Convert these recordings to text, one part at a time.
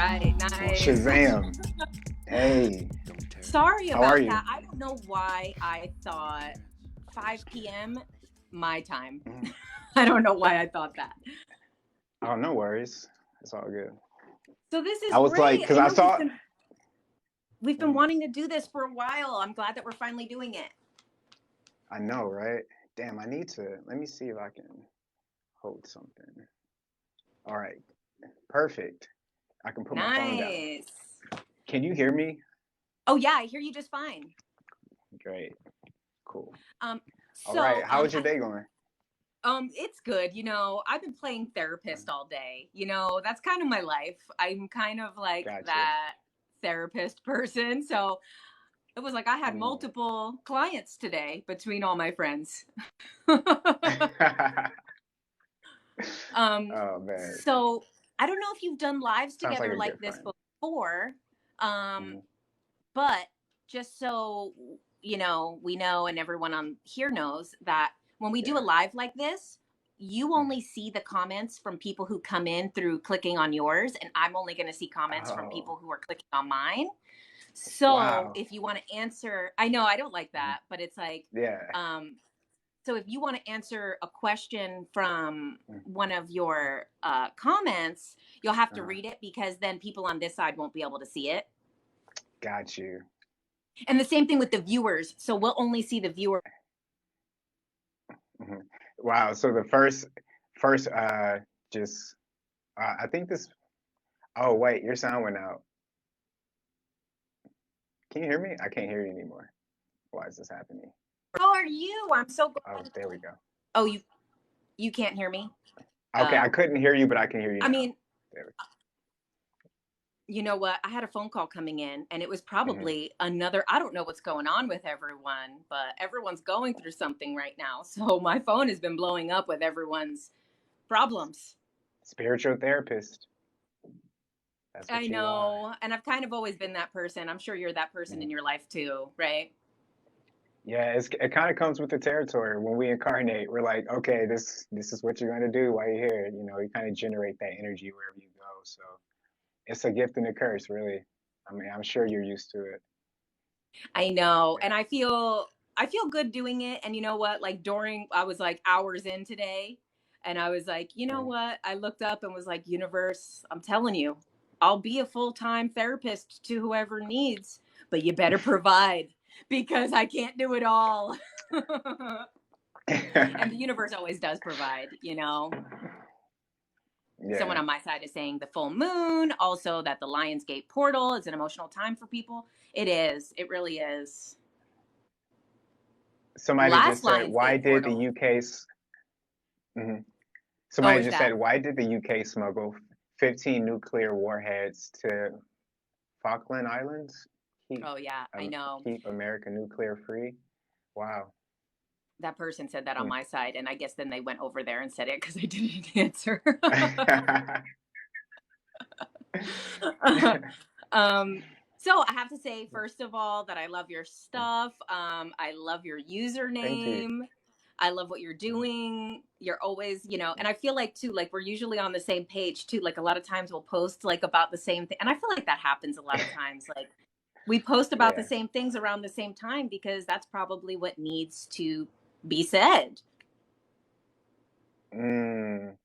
right, nice. Shazam. Hey, Sorry how are about you? that. I don't know why I thought 5 p.m. my time. Mhm. I don't know why I thought that. Oh, no worries. It's all good. So this is I was like, great. because I I know we've saw. been we've been Mhm. wanting to do this for a while. I'm glad that we're finally doing it. I know, right? Damn, I need to. Let me see if I can hold something. All right, perfect. I can put my phone down. Nice. Can you hear me? Oh yeah, I hear you just fine. Great. Cool. Um, All right. so How was your day going? it's good. I've been playing therapist all day. That's kind of my life. I'm kind of like Gotcha. that therapist person. So it was like I had Mm. multiple clients today between all my friends. um, Oh man, so I don't know if you've done lives sounds like together a like good this friend. before. Um, Mhm. but just so we know and everyone on here knows that when we do a Yeah. live like this, you Mhm. only see the comments from people who come in through clicking on yours, and I'm only going to see comments from Oh, people who are clicking on mine. So wow. if you want to answer, I know I don't like Mhm. that, but it's like, Yeah. um, so if you want to answer a question from Mhm. one of your comments, you'll have to Uh-huh. read it because then people on this side won't be able to see it. Got you. And the same thing with the viewers. So we'll only see the viewer. Mhm. Wow. So the first, just, I think this. Oh wait, your sound went out. Can you hear me? I can't hear you anymore. Why is this happening? How are you? I'm so Oh, glad. there we go. Oh, you can't hear me. Okay, I Uh, couldn't hear you, but I can hear you I now. mean, There you know what? I had a phone call coming in, and it was we. Mhm. probably another. I don't know what's going on with everyone, but everyone's going through something right now. So my phone has been blowing up with everyone's problems. Spiritual therapist. That's I what you are. know, and I've kind of always been that person. I'm sure you're that person Mhm. in your life too, right? Yeah, it kind of comes with the territory. When we incarnate, we're like, okay, this is what you're gonna do while you're here. You kind of generate that energy wherever you go. So it's a gift and a curse, really. I mean, I'm sure you're used to it. I know, and Yeah. I feel good doing it. And you know what? Like during, I was like hours in today, and I was like, you know Mhm. what? I looked up and was like, universe, I'm telling you, I'll be a full time therapist to whoever needs, but you better provide because I can't do it all. And the universe always does provide. Someone Yeah. on my side is saying the full moon, also that the Lionsgate portal is an emotional time for people. It is. It really is. Somebody Last just said, why Lionsgate did the portal. UK's mhm. Oh, Somebody is just that? said, why did the UK smuggle 15 nuclear warheads to Falkland Islands? Keep Oh, yeah, I know. keep America nuclear free. Wow. That person said that on Hmm. my side, and I guess then they went over there and said it because I didn't answer. um, so I have to say, first of all, that I love your stuff. I love your Thank you. username. I love what you're doing. You're always, and I feel like too, like we're usually on the same page too. Like a lot of times we'll post like about the same thing. And I feel like that happens a lot of times. Like we post about the Yeah. same things around the same time because that's probably what needs to be said. Mm,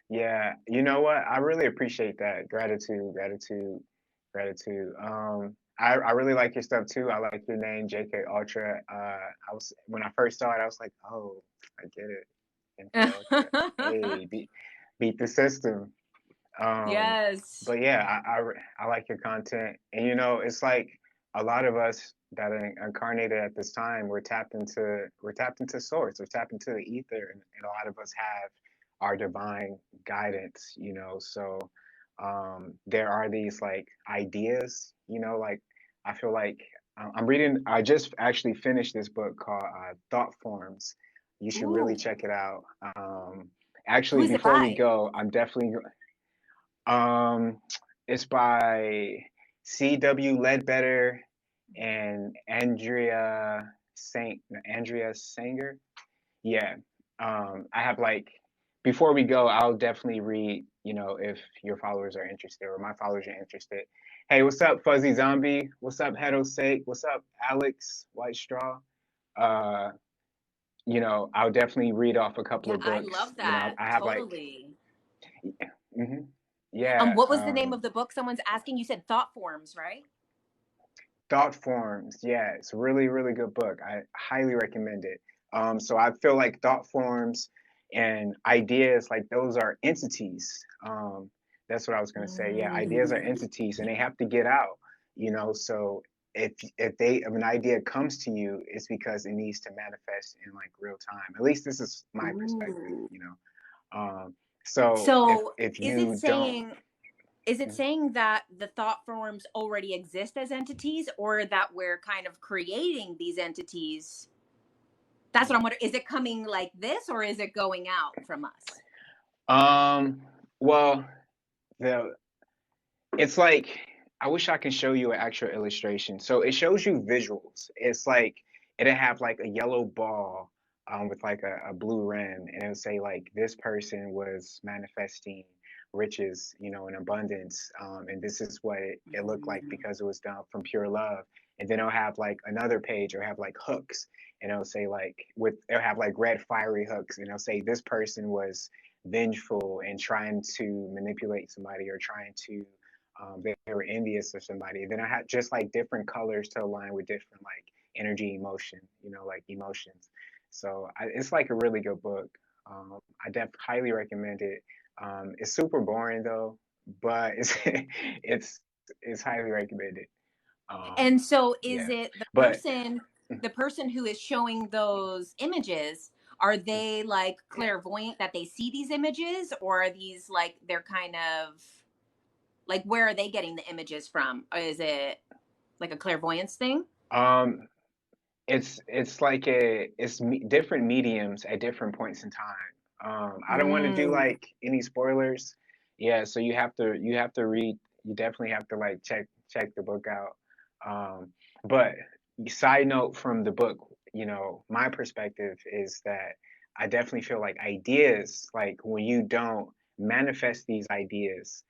yeah. You know what? I really appreciate that. Gratitude, gratitude, gratitude. I really like your stuff too. I like your name, JK Ultra. I was when I first saw it, I was like, oh, I get it. MK Ultra. Hey, beat the system. Um, Yes. but yeah, I like your content, and it's like a lot of us that are incarnated at this time, we're tapped into source, we're tapped into the ether, and a lot of us have our divine guidance, So there are these like ideas, like I feel like I'm reading. I just actually finished this book called Thought Forms. You should really Ooh. check it out. Who Actually, is it before we by? go, I'm definitely um, it's by C.W. Ledbetter and Andrea Sanger. Yeah. I have like before we go, I'll definitely read, if your followers are interested or my followers are interested. Hey, what's up, Fuzzy Zombie? What's up, Hedo Sake? What's up, Alex White Straw? Uh, I'll definitely read off a couple Yeah, of I books. love that. I have like, Totally. hmm yeah, What was the name of the book? Someone's asking. You said Thought Forms, right? Thought Forms. Yeah, it's a really, really good book. I highly recommend it. So I feel like thought forms and ideas, like those are entities. That's what I was gonna say. Yeah, ideas are Mm. entities, and they have to get out. So if an idea comes to you, it's because it needs to manifest in like real time. At least this is my perspective. Ooh. Um, so So if is it you don't, saying that the thought forms already exist as entities, or that we're kind of creating these entities? That's what I'm wondering. Is it coming like this, or is it going out from us? well, the it's like I wish I can show you an actual illustration. So it shows you visuals. It's like it'll have like a yellow ball with like a blue rim, and it'll say like this person was manifesting riches, in abundance, and this is what it looked like Mm. because it was done from pure love. And then it'll have like another page, or have like hooks, and it'll say like it'll have like red fiery hooks, and it'll say this person was vengeful and trying to manipulate somebody, or trying to they were envious of somebody. And then I had just like different colors to align with different like energy, emotion, like emotions. So it's like a really good book. I highly recommend it. It's super boring though, but it's it's highly recommended. Um, And so is yeah, it but the person who is showing those images, are they like yeah. clairvoyant that they see these images, or are these like they're kind of like, where are they getting the images from? Or is it like a clairvoyance thing? Um, it's like different mediums at different points in time. I don't want to do Mm. like any spoilers. Yeah, so you have to read. You definitely have to like check the book out. But side note from the book, my perspective is that I definitely feel like ideas, like when you don't manifest these ideas,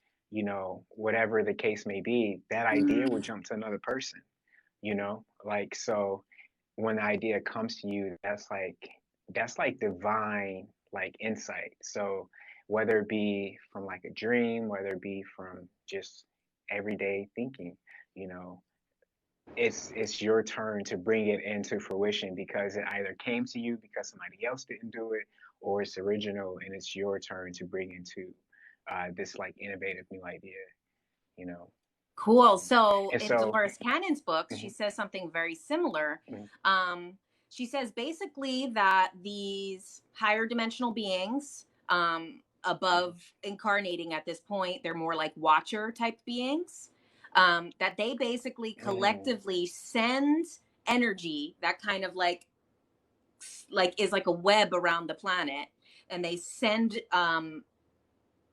whatever the case may be, that idea will Mm. jump to another person. Like so when the idea comes to you, that's like divine like insight. So whether it be from like a dream, whether it be from just everyday thinking, you know, it's your turn to bring it into fruition because it either came to you because somebody else didn't do it, or it's original and it's your turn to bring into this like innovative new idea, you know. Cool. Um, So and in so, Dolores Cannon's books, she mhm, says something very similar. mhm, Um, she says basically that these higher dimensional beings, mhm, above incarnating at this point, they're more like watcher type beings, that they basically mm, collectively send energy that kind of like is like a web around the planet, and they send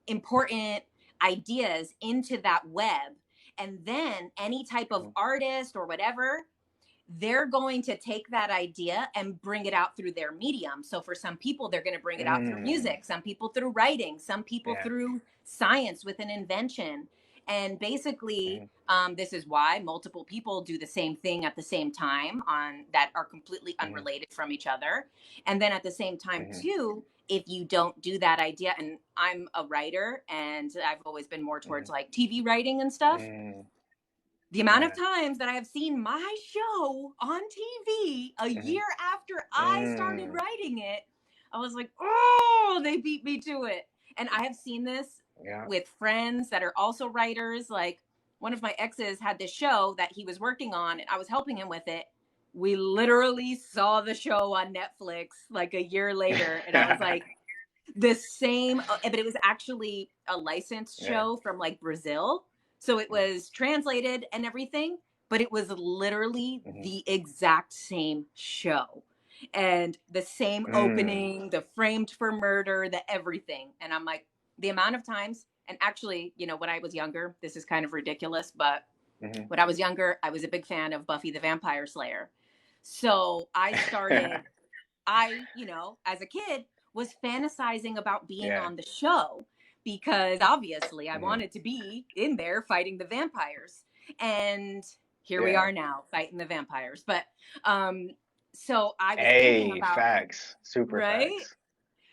important ideas into that web, and then any type of mhm, artist or whatever, they're going to take that idea and bring it out through their medium. So for some people, they're going to bring it out through mm, music, some people through writing, some people yeah. through science with an invention. And basically, Mhm, this is why multiple people do the same thing at the same time on that are completely mhm, unrelated from each other. And then at the same time, mhm, too, if you don't do that idea, and I'm a writer and I've always been more towards mhm, like TV writing and stuff, mm, the amount of yeah. times that I have seen my show on TV a Mhm, year after I started mm, writing it, I was like, oh, they beat me to it. And I have seen this yeah. with friends that are also writers. Like one of my exes had this show that he was working on, and I was helping him with it. We literally saw the show on Netflix like a year later, and I was like, the same, but it was actually a licensed Yeah. show from like Brazil. So it Mm, was translated and everything, but it was literally mhm, the exact same show. And the same mm, opening, the framed for murder, the everything. And I'm like, the amount of times, and actually, when I was younger, this is kind of ridiculous, but mhm. when I was younger, I was a big fan of Buffy the Vampire Slayer. So I started, as a kid, was fantasizing about being Yeah. on the show, because obviously I Hmm. wanted to be in there fighting the vampires. And here we Yeah. are now fighting the vampires. But um so I was thinking Hey, about, facts. Super right? facts. Yeah.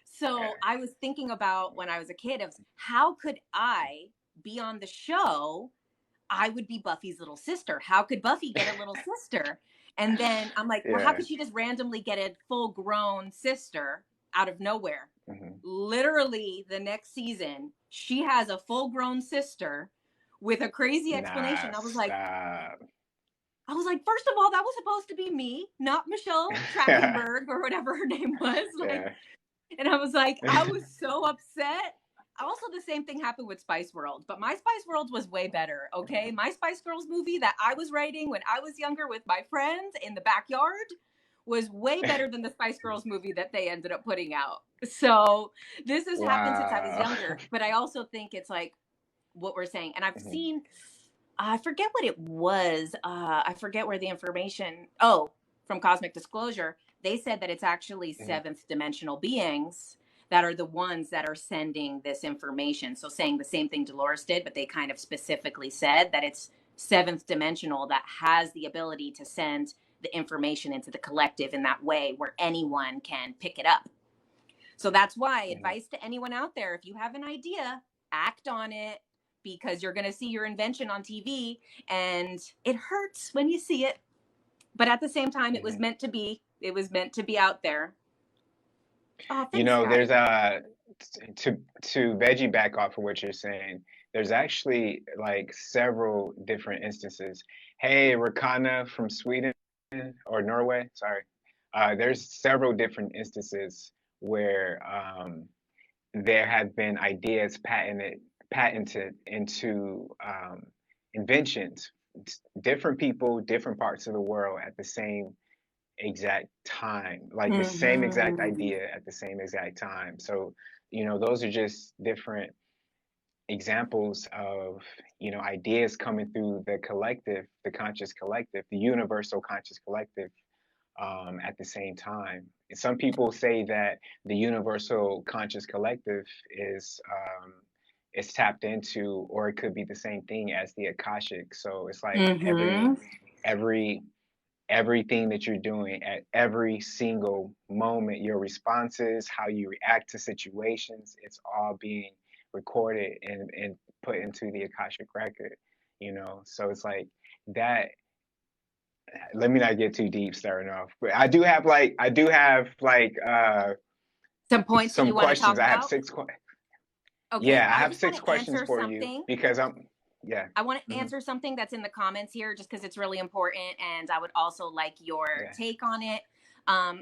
So I was thinking about when I was a kid of how could I be on the show? I would be Buffy's little sister. How could Buffy get a little sister? And then I'm like, well, how Yeah. could she just randomly get a full grown sister out of nowhere? Hmm. Literally, the next season, she has a full grown sister with a crazy Nah, explanation. stop. I was like, first of all, that was supposed to be me, not Michelle Trachtenberg or whatever her name was. Like, Yeah. and I was like, I was so upset. Also, the same thing happened with Spice World, but my Spice World was way better. Okay. My Spice Girls movie that I was writing when I was younger with my friends in the backyard was way better than the Spice Girls movie that they ended up putting out. So this has happened since I was Wow. younger, but I also think it's like what we're saying. And I've Mhm. seen, I forget what it was. I forget where the information, oh, from Cosmic Disclosure, they said that it's actually Mhm. seventh dimensional beings that are the ones that are sending this information. So saying the same thing Dolores did, but they kind of specifically said that it's seventh dimensional that has the ability to send the information into the collective in that way where anyone can pick it up. So that's why Mhm. advice to anyone out there, if you have an idea, act on it, because you're going to see your invention on TV and it hurts when you see it. But at the same time, it was Mhm. meant to be. It was meant to be out there. Oh, You thanks, know, Scott. there's to veggie back off of what you're saying. There's actually like several different instances. Hey, Rakana from Sweden or Norway, sorry. There's several different instances where there have been ideas patented into inventions. Different people, different parts of the world at the same exact time, like the same exact Mm-hmm. idea at the same exact time. So, those are just different examples of, ideas coming through the collective, the conscious collective, the universal conscious collective at the same time. And some people say that the universal conscious collective is tapped into, or it could be the same thing as the Akashic. So it's like Mm-hmm. every everything that you're doing at every single moment, your responses, how you react to situations, it's all being recorded and put into the Akashic record. So it's like that. Let me not get too deep starting off, but I do have Some points that some you want to questions. talk I have about? six Okay. yeah, I I have just want six to questions answer for you something. because yeah. I want to Hmm. answer something that's in the comments here just because it's really important. And I would also like your Yeah. take on it.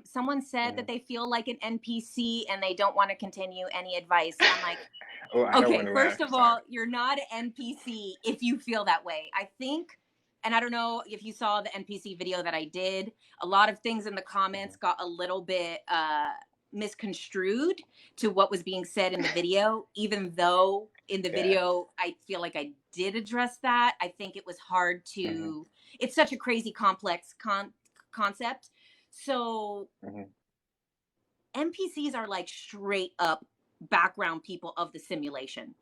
Someone said that Hmm. they feel like an NPC and they don't want to continue any advice. I'm like, Oh, I don't want okay, to laugh. first of Sorry. all, you're not an NPC if you feel that way. I think, and I don't know if you saw the NPC video that I did, a lot of things in the comments Hmm. got a little bit misconstrued to what was being said in the video, even though in the Yeah. video I feel like I did address that. I think it was hard Hmm. to, it's such a crazy complex concept. So Hmm. NPCs are like straight up background people of the simulation.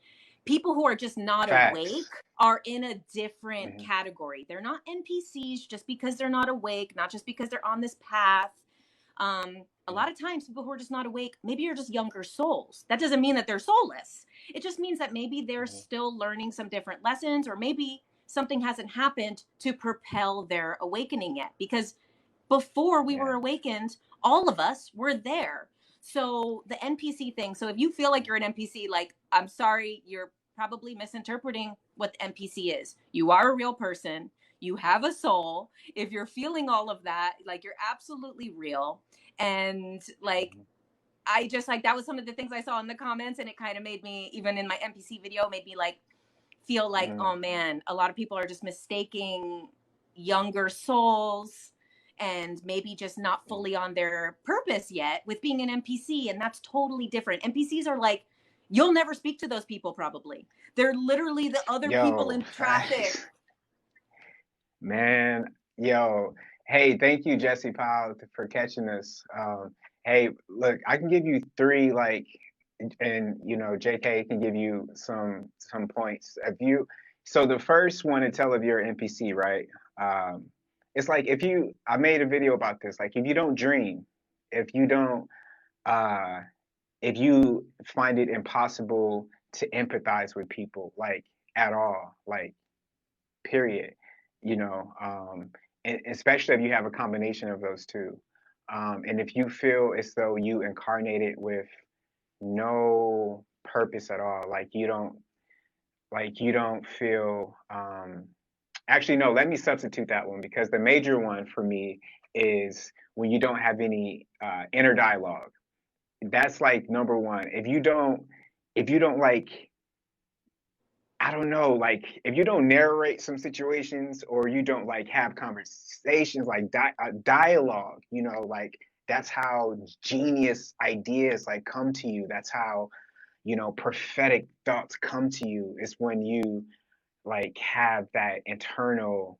People who are just not awake Facts. are in a different Hmm. category. They're not NPCs just because they're not awake, not just because they're on this path. A lot of times, people who are just not awake, maybe you're just younger souls. That doesn't mean that they're soulless. It just means that maybe they're Hmm. still learning some different lessons, or maybe something hasn't happened to propel their awakening yet. Because before we were Yeah. awakened, all of us were there. So the NPC thing, so if you feel like you're an NPC, like, I'm sorry, you're probably misinterpreting what the NPC is. You are a real person. You have a soul. If you're feeling all of that, like, you're absolutely real. And like, Hmm. I just like, that was some of the things I saw in the comments, and it kind of made me, even in my NPC video, made me like feel like, Hmm. oh man, a lot of people are just mistaking younger souls and maybe just not fully on their purpose yet with being an NPC. And that's totally different. NPCs are like, you'll never speak to those people probably. They're literally the other people Yo, in traffic. facts. Man, yo, hey, thank you, Jesse Powell, for catching us. Hey, look, I can give you three, like, and JK can give you some points. If you, so the first one to tell if you're an NPC, right? Um, it's like I made a video about this. Like, if you don't dream, if you don't, uh, if you find it impossible to empathize with people, like at all, like period, you know, and especially if you have a combination of those two. And if you feel as though you incarnated with no purpose at all, like you don't feel, actually, no, let me substitute that one because the major one for me is when you don't have any inner dialogue. That's like number one. If you don't like, I don't know, like if you don't narrate some situations or you don't like have conversations, like dialogue, like that's how genius ideas like come to you. That's how, prophetic thoughts come to you. Is when you like have that internal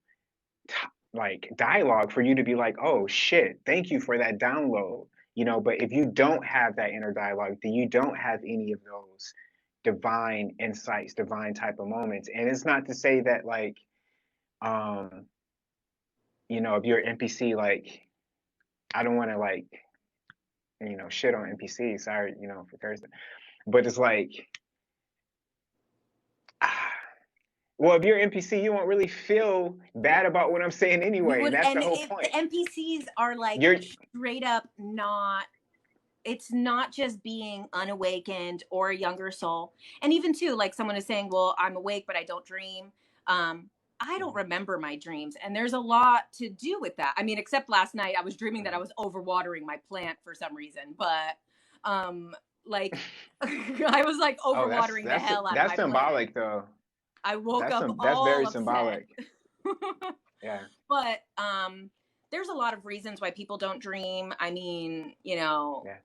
like dialogue for you to be like, oh shit, thank you for that download. But if you don't have that inner dialogue, then you don't have any of those divine insights, divine type of moments. And it's not to say that like, um, if you're an NPC, like I don't want to like, shit on NPCs. Sorry, for Thursday. But it's like, well, if you're an NPC, you won't really feel bad about what I'm saying You anyway, and would, that's the and whole if the point. NPCs are like You're straight up not, it's not just being unawakened or a younger soul. And even too, like someone is saying, well, I'm awake, but I don't dream. I don't remember my dreams. And there's a lot to do with that. I mean, except last night I was dreaming that I was overwatering my plant for some reason. But like I was like oh, overwatering the hell out of that's my plant. symbolic though. I woke up That's very all upset. symbolic. Yeah. But there's a lot of reasons why people don't dream. I mean, Yeah.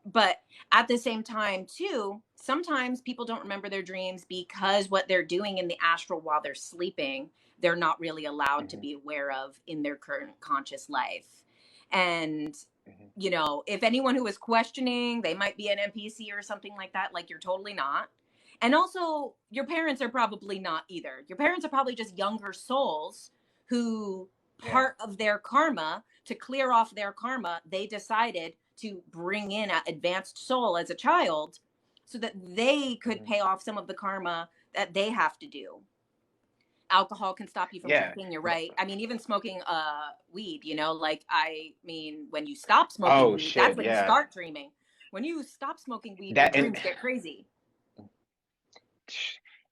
but at the same time too, sometimes people don't remember their dreams because what they're doing in the astral while they're sleeping, they're not really allowed to Hmm. be aware of in their current conscious life. And Hmm. if anyone who is questioning, they might be an NPC or something like that, like you're totally not. And also, your parents are probably not either. Your parents are probably just younger souls who, Yeah. part of their karma, to clear off their karma, they decided to bring in an advanced soul as a child so that they could Hmm. pay off some of the karma that they have to do. Alcohol can stop you from Yeah. drinking, you're right. I mean, even smoking weed, like, I mean, when you stop smoking Oh weed, that's shit. when you Yeah. start dreaming. When you stop smoking weed, your That dreams get crazy.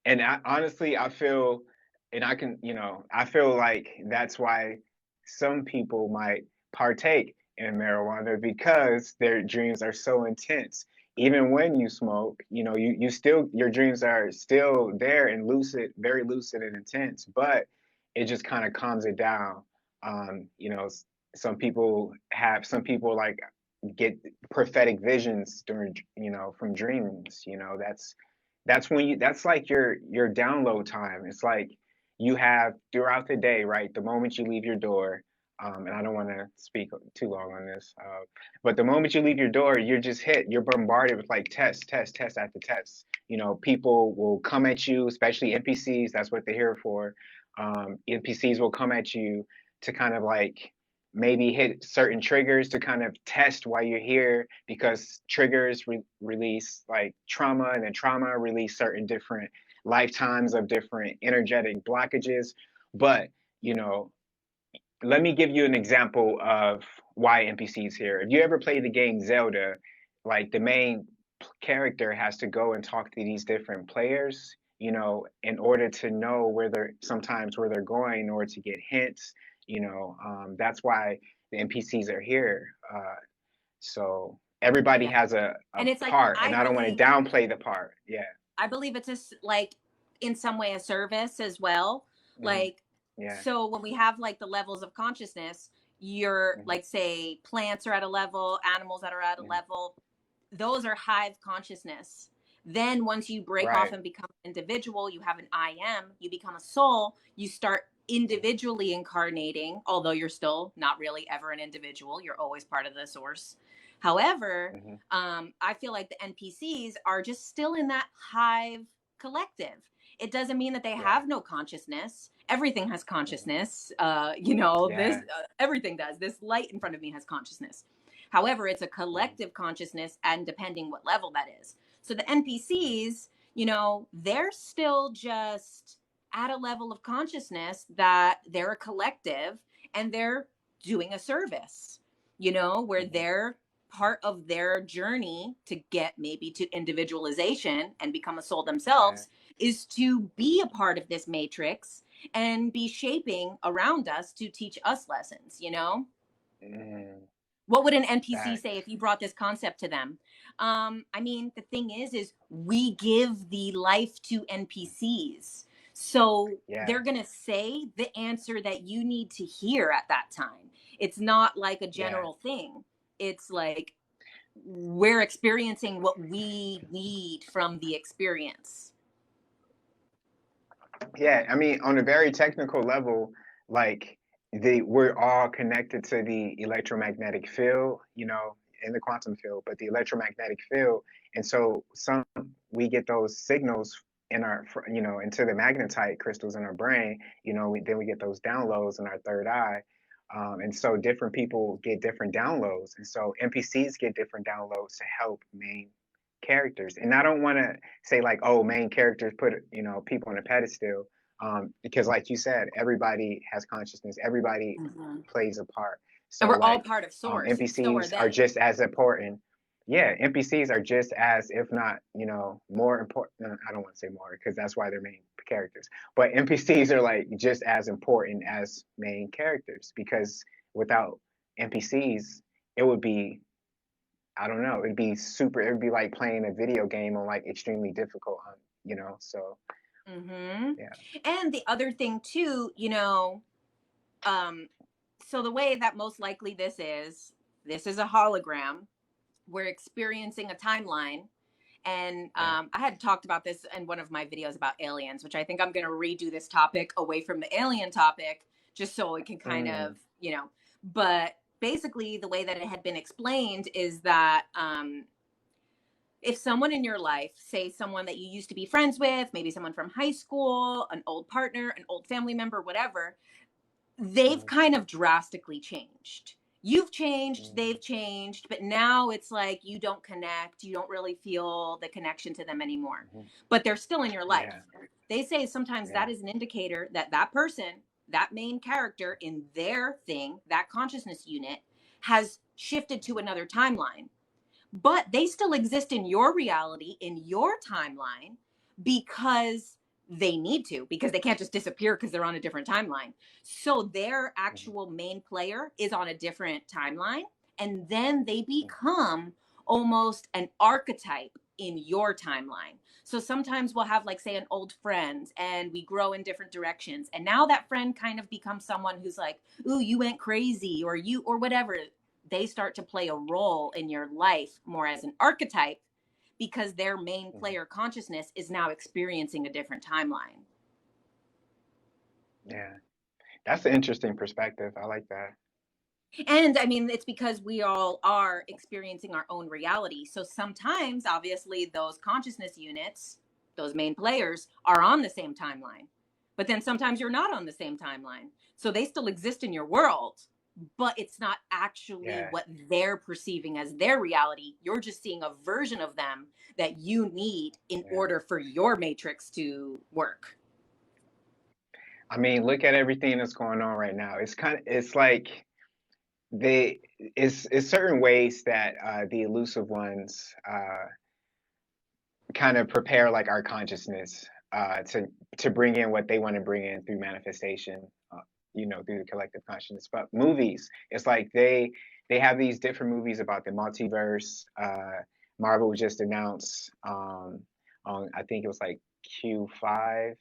and honestly, I feel, and I feel like that's why some people might partake in marijuana because their dreams are so intense. Even when you smoke, you still, your dreams are still there and lucid, very lucid and intense, but it just kind of calms it down. Some people like get prophetic visions during, from dreams. That's when that's like your download time. It's like you have throughout the day, right? The moment you leave your door, and I don't want to speak too long on this, but the moment you leave your door, you're bombarded with like test after test. People will come at you, especially NPCs. That's what they're here for. NPCs will come at you to kind of like maybe hit certain triggers to kind of test why you're here because triggers release like trauma, and then trauma release certain different lifetimes of different energetic blockages. But you know let me give you an example of why NPCs here. If you ever play the game Zelda, like the main character has to go and talk to these different players, in order to know where they're going, in order to get hints. That's why the NPCs are here. So everybody Yeah. has a And it's like, part, and I don't want to downplay the part. Yeah. I believe it's just like in some way a service as well. Hmm. Like, Yeah. so when we have like the levels of consciousness, you're Hmm. like, say, plants are at a level, animals that are at a Hmm. level, those are hive consciousness. Then once you break off Right. and become an individual, you have an I am, you become a soul, you start Hmm. individually incarnating, although you're still not really ever an individual, you're always part of the source. However, Hmm. I feel like the NPCs are just still in that hive collective. It doesn't mean that they Yeah. have no consciousness. Everything has Hmm. consciousness. This Yeah. everything does. This light in front of me has consciousness. However, it's a Hmm. collective consciousness, and depending what level that is. So the NPCs, they're still just at a level of consciousness that they're a collective and they're doing a service, where Hmm. they're part of their journey to get maybe to individualization and become a soul Yeah. themselves is to be a part of this matrix and be shaping around us to teach us lessons. Mm. What would an NPC say Facts. if you brought this concept to them? I mean, the thing is we give the life to NPCs. So Yeah. they're going to say the answer that you need to hear at that time. It's not like a Yeah. general thing. It's like we're experiencing what we need from the experience. Yeah, I mean, on a very technical level, like we're all connected to the electromagnetic field, in the quantum field, but the electromagnetic field, and so we get those signals in into the magnetite crystals in our brain, then we get those downloads in our third eye. And so different people get different downloads, and so NPCs get different downloads to help main characters. And I don't want to say like, oh, main characters put people on a pedestal, because like you said, everybody has consciousness, everybody Mhm. plays a part. And So we're all like, part of source. So are NPCs are they. just as important. Yeah, NPCs are just as, if not, more important. I don't want to say more because that's why they're main characters. But NPCs are like just as important as main characters, because without NPCs, it would be, I don't know, it would be like playing a video game on like extremely difficult, so Hmm. yeah. And the other thing too, um, so the way that most likely this is a hologram. We're experiencing a timeline. And Yeah. I had talked about this in one of my videos about aliens, which I think I'm going to redo this topic away from the alien topic, just so it can kind Mm. of. But basically, the way that it had been explained is that if someone in your life, say someone that you used to be friends with, maybe someone from high school, an old partner, an old family member, whatever, they've Mm. kind of drastically changed. You've changed, Mm. they've changed, but now it's like you don't connect, you don't really feel the connection to them anymore. Mhm. But they're still in your life. Yeah. They say sometimes Yeah. that is an indicator that that person, that main character in their thing, that consciousness unit, has shifted to another timeline. But they still exist in your reality, in your timeline, because they need to, because they can't just disappear because they're on a different timeline. So their Mhm. actual main player is on a different timeline, and then they Mhm. become almost an archetype in your timeline. So sometimes we'll have, like, say, an old friend and we grow in different directions, and now that friend kind of becomes someone who's like, ooh, you went crazy, or whatever. They start to play a role in your life more as an archetype because their main Mhm. player consciousness is now experiencing a different timeline. Yeah. That's an interesting perspective. I like that. And I mean, it's because we all are experiencing our own reality. So sometimes, obviously, those consciousness units, those main players, are on the same timeline. But then sometimes you're not on the same timeline. So they still exist in your world, but it's not actually Yeah. what they're perceiving as their reality. You're just seeing a version of them that you need in Yeah. order for your matrix to work. I mean, look at everything that's going on right now. It's like they it's certain ways that the elusive ones kind of prepare like our consciousness to bring in what they want to bring in through manifestation, through the collective consciousness. But movies, it's like they have these different movies about the multiverse. Marvel just announced on, I think it was like Q5.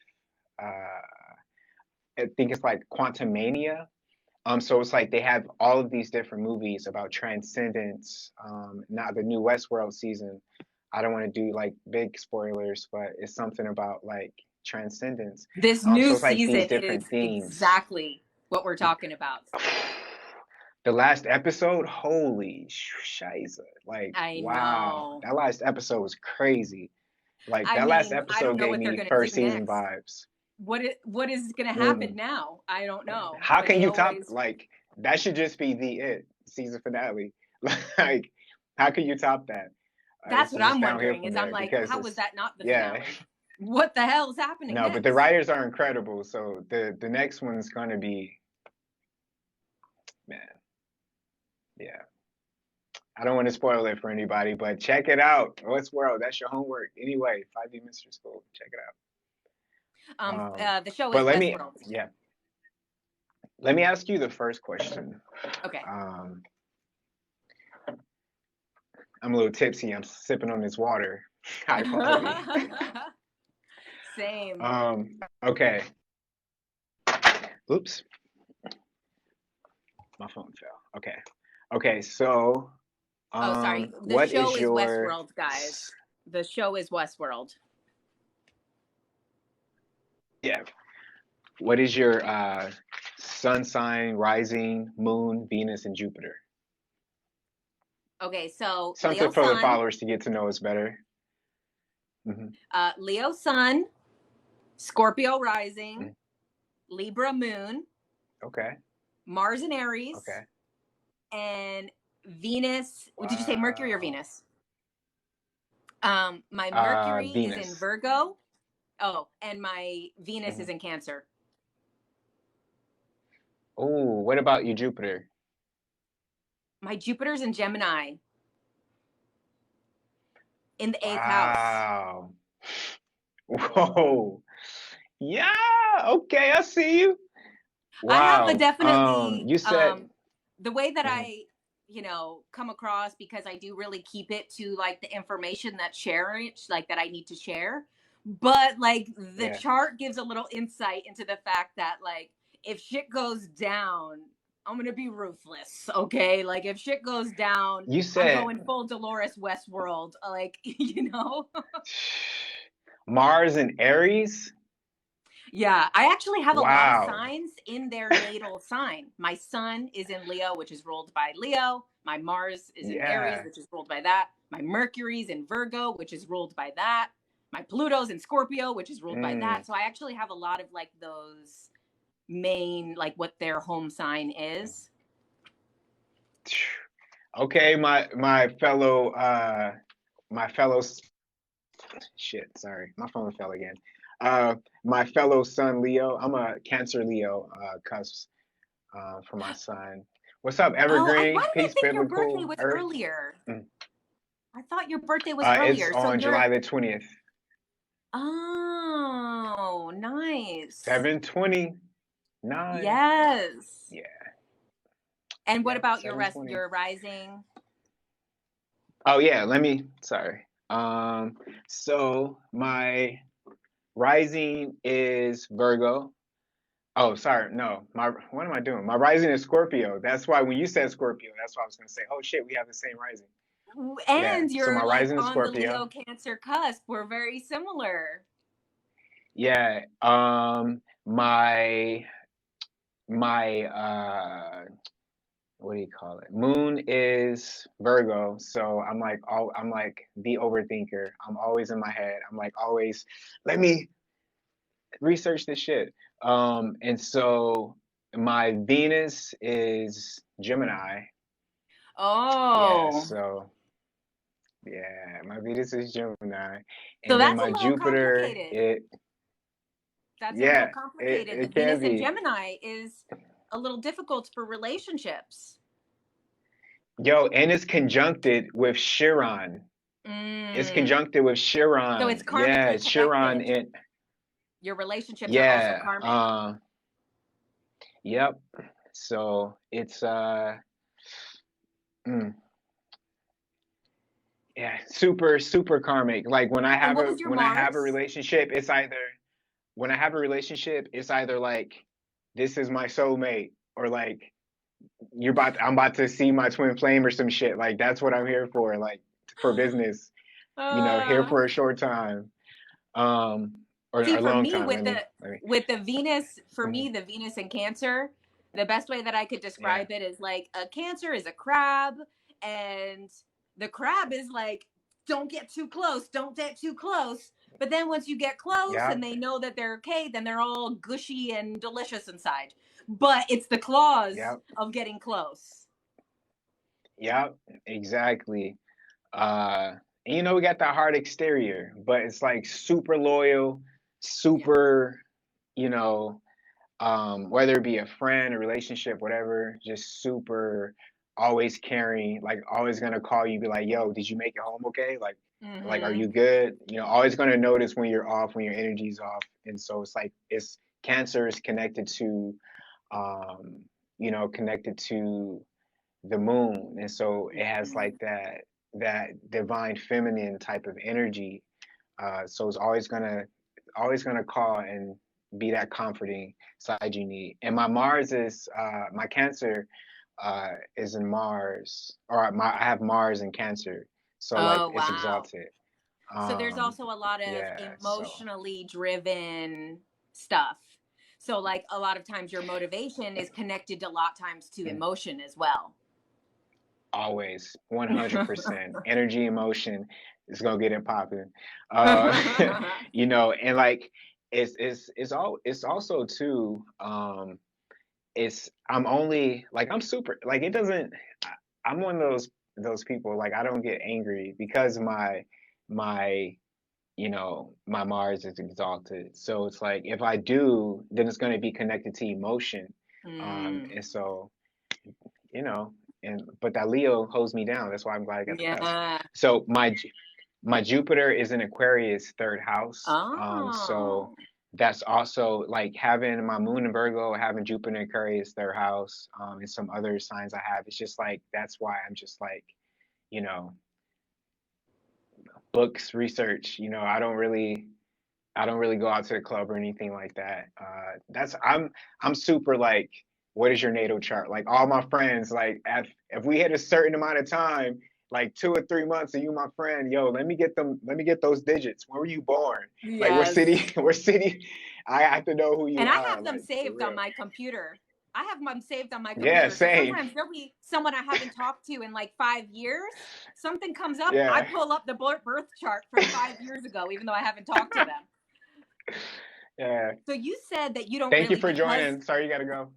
I think it's like Quantum Mania. So it's like they have all of these different movies about transcendence. Now the new Westworld season, I don't want to do like big spoilers, but it's something about like transcendence. This So new it's like these season is different themes. exactly what we're talking about. The last episode, holy shiza. Like, I wow. know. That last episode was crazy. Like I that last mean, I don't episode know gave what they're me gonna do first season next. vibes. What is gonna happen Mm. now? I don't know. How But can they you top always like that should just be the it season finale. Like, how can you top that? that's It's what just I'm downhill wondering from is I'm there like, because how was it's that not the yeah. finale? What the hell is happening No, but the next? writers are incredible. So the next one's gonna be man, yeah. I don't want to spoil it for anybody, but check it out. Westworld, that's your homework. Anyway, 5D Mystery School. Check it out. The show is But Westworld. let me ask you the first question. Okay. I'm a little tipsy. I'm sipping on this water. High quality. Same. Okay. Oops. My phone fell. Okay. Okay, so Oh, sorry. The what show is is your Westworld, guys. The show is Westworld. yeah. What is your sun sign, rising, moon, Venus, and Jupiter? Okay, so Leo Something for the Sun, followers to get to know us better. Hmm. Leo Sun, Scorpio Rising, Mm. Libra Moon, Okay. Mars and Aries, Okay. and Venus. Did you say Mercury or Wow. Venus? My Mercury is in Venus. Virgo. Oh, and my Venus Hmm. is in Cancer. Oh, what about your Jupiter? My Jupiter's in Gemini in the eighth house. Wow. Whoa. Yeah. Okay, I see you. I have a Wow. definitely You said. the way that Mhm. I, come across, because I do really keep it to like the information that like that I need to share. But like the Yeah. chart gives a little insight into the fact that like if shit goes down, I'm gonna be ruthless. Okay. Like if shit goes down, You I'm said going full Dolores Westworld. Like, Mars and Aries. Yeah, I actually have a lot of Wow. signs in their natal sign. My sun is in Leo, which is ruled by Leo. My Mars is in Aries, Yeah. which is ruled by that. My Mercury's in Virgo, which is ruled by that. My Pluto's in Scorpio, which is ruled by Mm. that. So I actually have a lot of like those main, like what their home sign is. Okay, my fellow shit, sorry. My phone fell again. My fellow son Leo. I'm a Cancer Leo cusp for my son. What's up, Oh, why Evergreen? did I Peace, think your birthday biblical was earth. earlier? Mm. I thought your birthday was It's earlier. So on you're, July the 20th. oh, nice. 7/29. Yes. Yeah. And what Yep, about 7/20. your rising? Oh yeah, sorry. So my rising is Virgo. Oh, sorry, no. What am I doing? My rising is Scorpio. That's why when you said Scorpio, that's why I was gonna say, oh shit, we have the same rising. Yeah. And So my you're like rising is on the Scorpio. Leo Cancer cusp. We're very similar. Yeah. My what do you call it? Moon is Virgo, so I'm like the overthinker. I'm always in my head. I'm like always, let me research this shit. And so my Venus is Gemini. Yeah, Oh, so yeah, my Venus is Gemini, so and then that's a my little Jupiter, complicated. it That's a little yeah, complicated. The it can Venus in be. Gemini is a little difficult for relationships. Yo, and it's conjuncted with Chiron. It's Mm. conjuncted with So Chiron. it's Yeah, karmically it's Chiron connected. in Your relationships are also yeah. karmic. Yep. So it's mm, yeah, super karmic. Like And what was your when I have a Mars? relationship, it's either when I have a relationship, it's either like this is my soulmate or like I'm about to see my twin flame or some shit. Like that's what I'm here for, like for business. Here Uh, for a short time. Um or See, a for long me time. with Let me the Venus, for mhm. me the Venus in Cancer, The best way that I could Yeah. describe it is like a Cancer is a crab, and the crab is like, don't get too close, don't get too close. But then once you get close and Yep. they know that they're okay, then they're all gushy and delicious inside. But it's the claws Yep. of getting close. Yep. Exactly. And you know, we got that hard exterior, but it's like super loyal, Yeah. super, you know, whether it be a friend, a relationship, whatever, just super always caring, like always gonna call you, be like, yo, did you make it home okay? Like, are Mm-hmm. you good? You know, always gonna notice when you're off, when your energy's off. And so it's like it's Cancer is connected to um, you know, connected to the moon. And so it has Mm-hmm. like that divine feminine type of energy. So it's always gonna call and be that comforting side you need. And my Mars is my Cancer is in Mars, or I have Mars in Cancer, so like Oh, it's wow. exalted. So there's Um, also a lot of yeah, so emotionally driven stuff. So like a lot of times your motivation is connected a lot times to mm, emotion as well. always 100% energy, emotion is gonna get it popping. Uh, you know, and like it's also too. It's I'm only like I'm super like it doesn't I'm one of those people like I don't get angry because my you know my Mars is exalted, so it's like if I do, then it's going to be connected to emotion. Mm, And so you know, and but that Leo holds me down. That's why I'm glad I got the cusp. yeah. So my Jupiter is in Aquarius third house. So Oh. that's also like having my moon in Virgo, having Jupiter in Aquarius third house, and some other signs I have. It's just like that's why I'm just like, you know, books, research. You know, I don't really go out to the club or anything like that. That's I'm super like, what is your natal chart? Like all my friends, like if we hit a certain amount of time, like 2 or 3 months, and you my friend, yo, let me get those digits. Where were you born? Like what Yes. city? What city? I have to know who you And I are, have them like for saved on real. my computer. I have them saved on my Yeah, computer. So same. sometimes there'll be someone I haven't talked to in like 5 years. Something comes up, I Yeah. pull up the birth chart from 5 years ago, even though I haven't talked to them. Yeah. So you said that you don't Thank you really, for because joining. Sorry, you gotta go.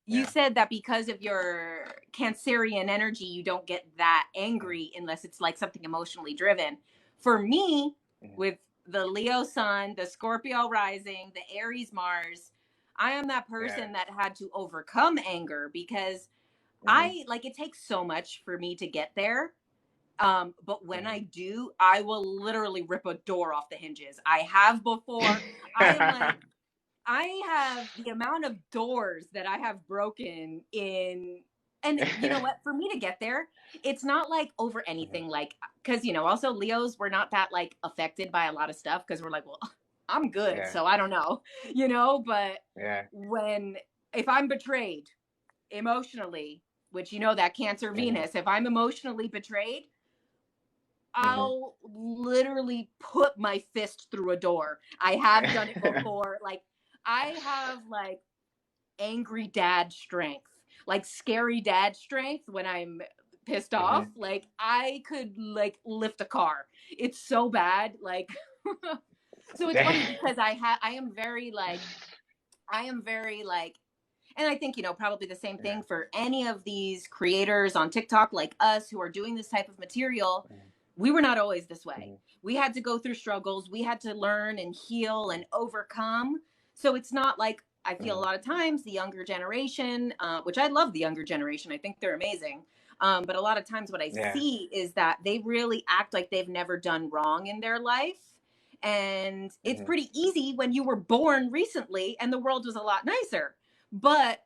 you Yeah. said that because of your Cancerian energy, you don't get that angry unless it's like something emotionally driven. For me, Mm-hmm. with the Leo sun, the Scorpio rising, the Aries Mars, I am that Yeah. person that had to overcome anger because Mm-hmm. it takes so much for me to get there. But when I Mm-hmm. do, I will literally rip a door off the hinges. I have before. I am like, I have the amount of doors that I have broken in. And you know what? For me to get there, it's not like over anything, like, because, also Leos, we're not that like affected by a lot of stuff because we're like, well, I'm good. Yeah. So I don't know, but Yeah. when, if I'm betrayed emotionally, which, that Cancer Mm-hmm. Venus, if I'm emotionally betrayed, Mm-hmm. I'll literally put my fist through a door. I have done it before. Like, I have like angry dad strength, like scary dad strength when I'm pissed off. Mm-hmm. Like, I could like lift a car. It's so bad. Like, so it's funny because I am very like, and I think, probably the same Yeah. thing for any of these creators on TikTok like us who are doing this type of material. We were not always this way. Mm-hmm. We had to go through struggles. We had to learn and heal and overcome. So it's not like, I feel a Mm-hmm. lot of times the younger generation, which I love the younger generation, I think they're amazing. But a lot of times what I Yeah. see is that they really act like they've never done wrong in their life. And it's Mm-hmm. pretty easy when you were born recently and the world was a lot nicer. But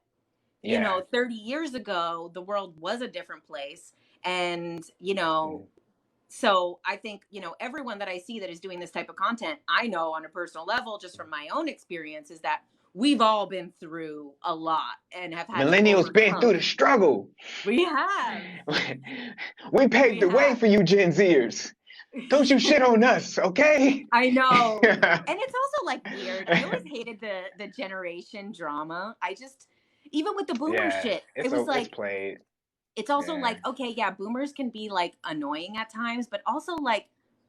Yeah. 30 years ago, the world was a different place. And, Mm-hmm. so I think, everyone that I see that is doing this type of content, I know on a personal level, just from my own experience, is that we've all been through a lot and have had to Millennials been through overcome. the struggle. We have. We paved We the way have. for you Gen Zers. Don't you shit on us, okay? I know. And it's also like weird. I always hated the generation drama. I just, even with the boomer Yeah, shit, it was it's like, played. it's also Yeah, like, okay, yeah, boomers can be like annoying at times, but also like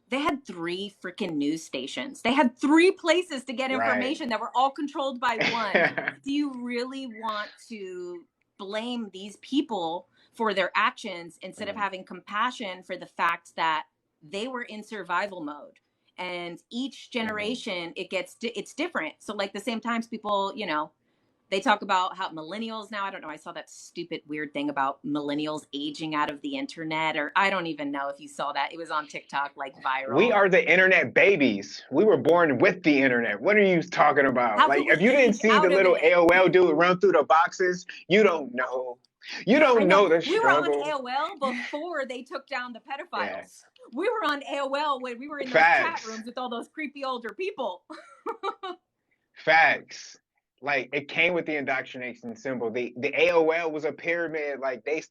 they had three freaking news stations. They had three places to get right. information that were all controlled by one. Do you really want to blame these people for their actions instead of Mm, having compassion for the fact that they were in survival mode? And each mhm. generation, it's different. So like the same times people, they talk about how millennials now, I don't know, I saw that stupid weird thing about millennials aging out of the internet, or I don't even know if you saw that. It was on TikTok, like We viral. are the internet babies. We were born with the internet. What are you talking about? How Like, could we if you didn't age see the out of little it? AOL dude run through the boxes, you don't know. You I don't know. know the We were on struggle. AOL before they took down the Yeah, pedophiles. We were on AOL when we were in those chat facts. rooms with all those creepy older people. Facts. Like it came with the indoctrination symbol. The AOL was a pyramid. Like they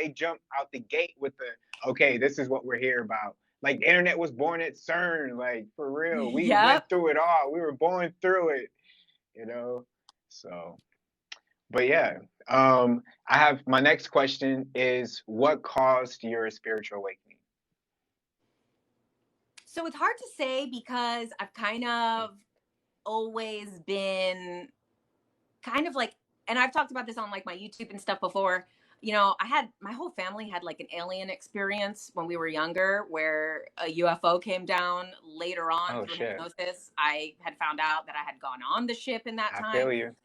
jumped out the gate with the okay, this is what we're here about. Like the internet was born at CERN. Like for real, we went Yep. through it all. We were born through it. You know. So, but yeah. I have my next question is what caused your spiritual awakening? So it's hard to say because I've kind of always been kind of like, and I've talked about this on like my YouTube and stuff before. I had my whole family had like an alien experience when we were younger where a UFO came down later on Oh through shit. hypnosis. I had found out that I had gone on the ship in that I time. feel you.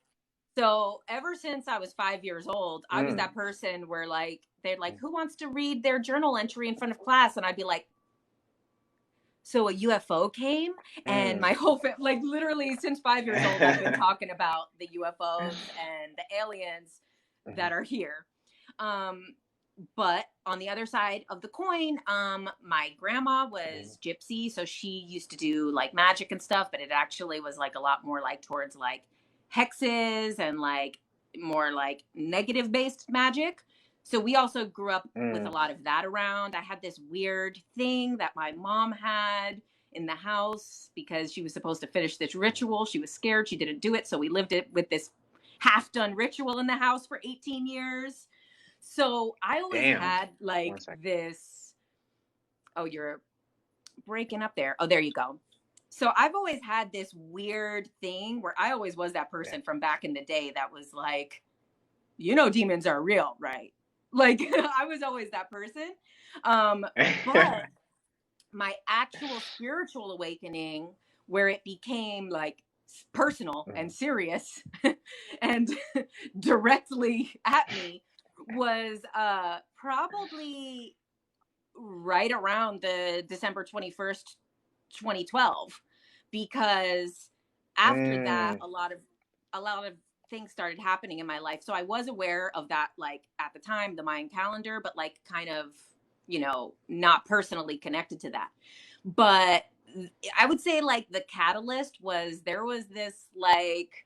So ever since I was 5 years old, I was Mm. that person where like, they're like, who wants to read their journal entry in front of class? And I'd be like, so a UFO came, and Mm. my whole like literally since 5 years old, I've been talking about the UFOs and the aliens that are here. Um, but on the other side of the coin, my grandma was gypsy, so she used to do like magic and stuff, but it actually was like a lot more like towards like hexes and like more like negative based magic. So we also grew up with a Mm. lot of that around. I had this weird thing that my mom had in the house because she was supposed to finish this ritual. She was scared she didn't do it, so we lived it with this half done ritual in the house for 18 years. So I always Damn. had One like second. this. Oh, you're breaking up there. Oh, there you go. So I've always had this weird thing where I always was that Yeah. person from back in the day that was like, demons are real, right? Like I was always that person. But my actual spiritual awakening, where it became like personal and Mhm. serious and directly at me, was probably right around the December 21st, 2012, because after that Mm. a lot of things started happening in my life. So I was aware of that, like at the time, the Mayan calendar, but like kind of, not personally connected to that. But I would say like the catalyst was there was this like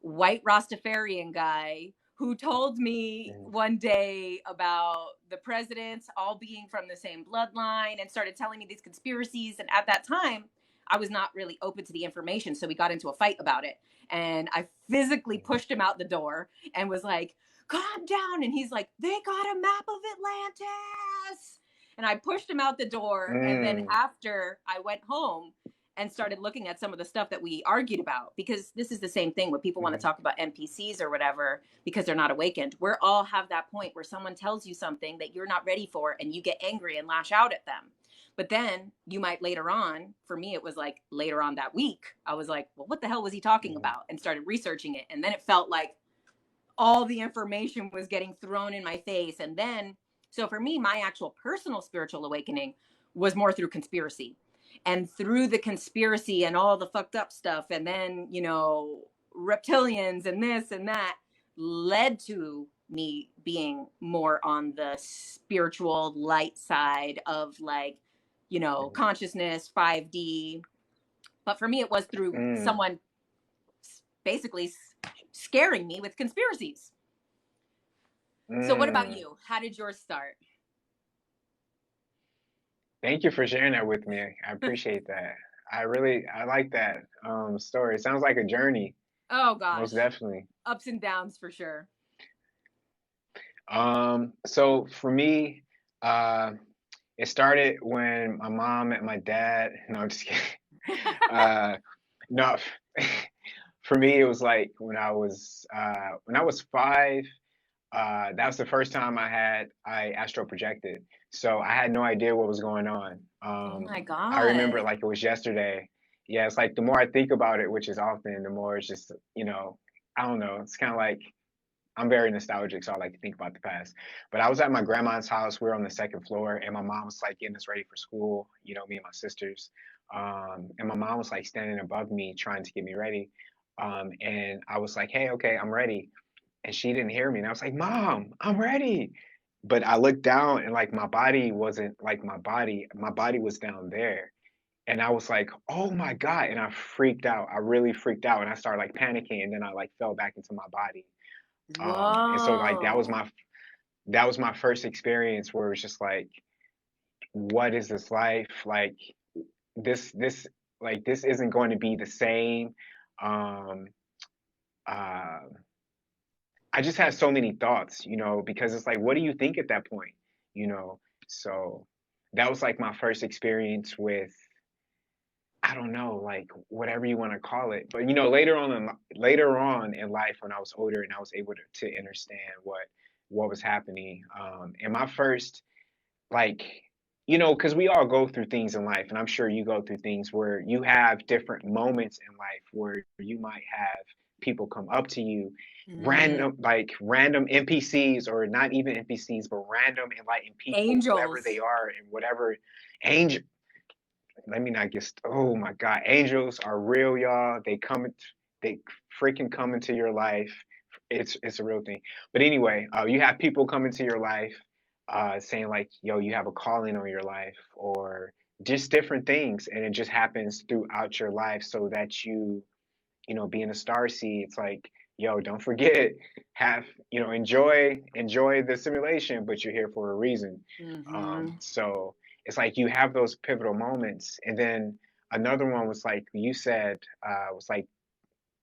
white Rastafarian guy who told me Mhm. one day about the presidents all being from the same bloodline and started telling me these conspiracies. And at that time, I was not really open to the information. So we got into a fight about it. And I physically pushed him out the door and was like, calm down. And he's like, they got a map of Atlantis. And I pushed him out the door. And then Mm. after I went home, and started looking at some of the stuff that we argued about, because this is the same thing when people want to Mhm. talk about NPCs or whatever because they're not awakened. We're all have that point where someone tells you something that you're not ready for and you get angry and lash out at them. But then you might later on, for me it was like later on that week, I was like, well, what the hell was he talking Mhm. about? And started researching it. And then it felt like all the information was getting thrown in my face. And then, so for me, my actual personal spiritual awakening was more through conspiracy, and through the conspiracy and all the fucked up stuff. And then, reptilians and this and that led to me being more on the spiritual light side of like, Mhm. consciousness, 5D. But for me, it was through Mm. someone basically scaring me with conspiracies. So what about Mm. you? How did yours start? Thank you for sharing that with me. I appreciate that. I like that story. It sounds like a journey, Oh most gosh, definitely. ups and downs for sure. So for me, uh, it started when my mom and my dad. No, I'm just kidding. Uh, no, for me, it was like when I was 5. That was the first time I astral projected. So I had no idea what was going on. Oh my I remember it God. like it was yesterday. Yeah, it's like the more I think about it, which is often, the more it's just, I don't know. It's kind of like I'm very nostalgic, so I like to think about the past. But I was at my grandma's house. We were on the second floor, and my mom was like getting us ready for school. Me and my sisters. And my mom was like standing above me, trying to get me ready. And I was like, "Hey, okay, I'm ready." And she didn't hear me, and I was like, "Mom, I'm ready." But I looked down, and like my body wasn't like my body. My body was down there, and I was like, "Oh my God!" And I freaked out. I really freaked out, and I started like panicking, and then I like fell back into my body. And so like Whoa. that was my first experience where it was just like, what is this life? Like this like this isn't going to be the same. Um uh I just had so many thoughts, because it's like, what do you think at that point? You know? So that was like my first experience with, I don't know, like whatever you want to call it. But later on in life, when I was older and I was able to understand what was happening. And my first, like, because we all go through things in life, and I'm sure you go through things where you have different moments in life where you might have people come up to you, Mm. random NPCs, or not even NPCs, but random enlightened people, whoever they Angels. are, and whatever angel. Let me not get. Oh my God, angels are real, y'all. They freaking come into your life. It's a real thing. But anyway, you have people come into your life, saying like, "Yo, you have a calling on your life," or just different things, and it just happens throughout your life, so that being a star seed, it's like, yo, don't forget, have enjoy the simulation, but you're here for a reason. Mm-hmm. So it's like you have those pivotal moments, and then another one was like you said, was like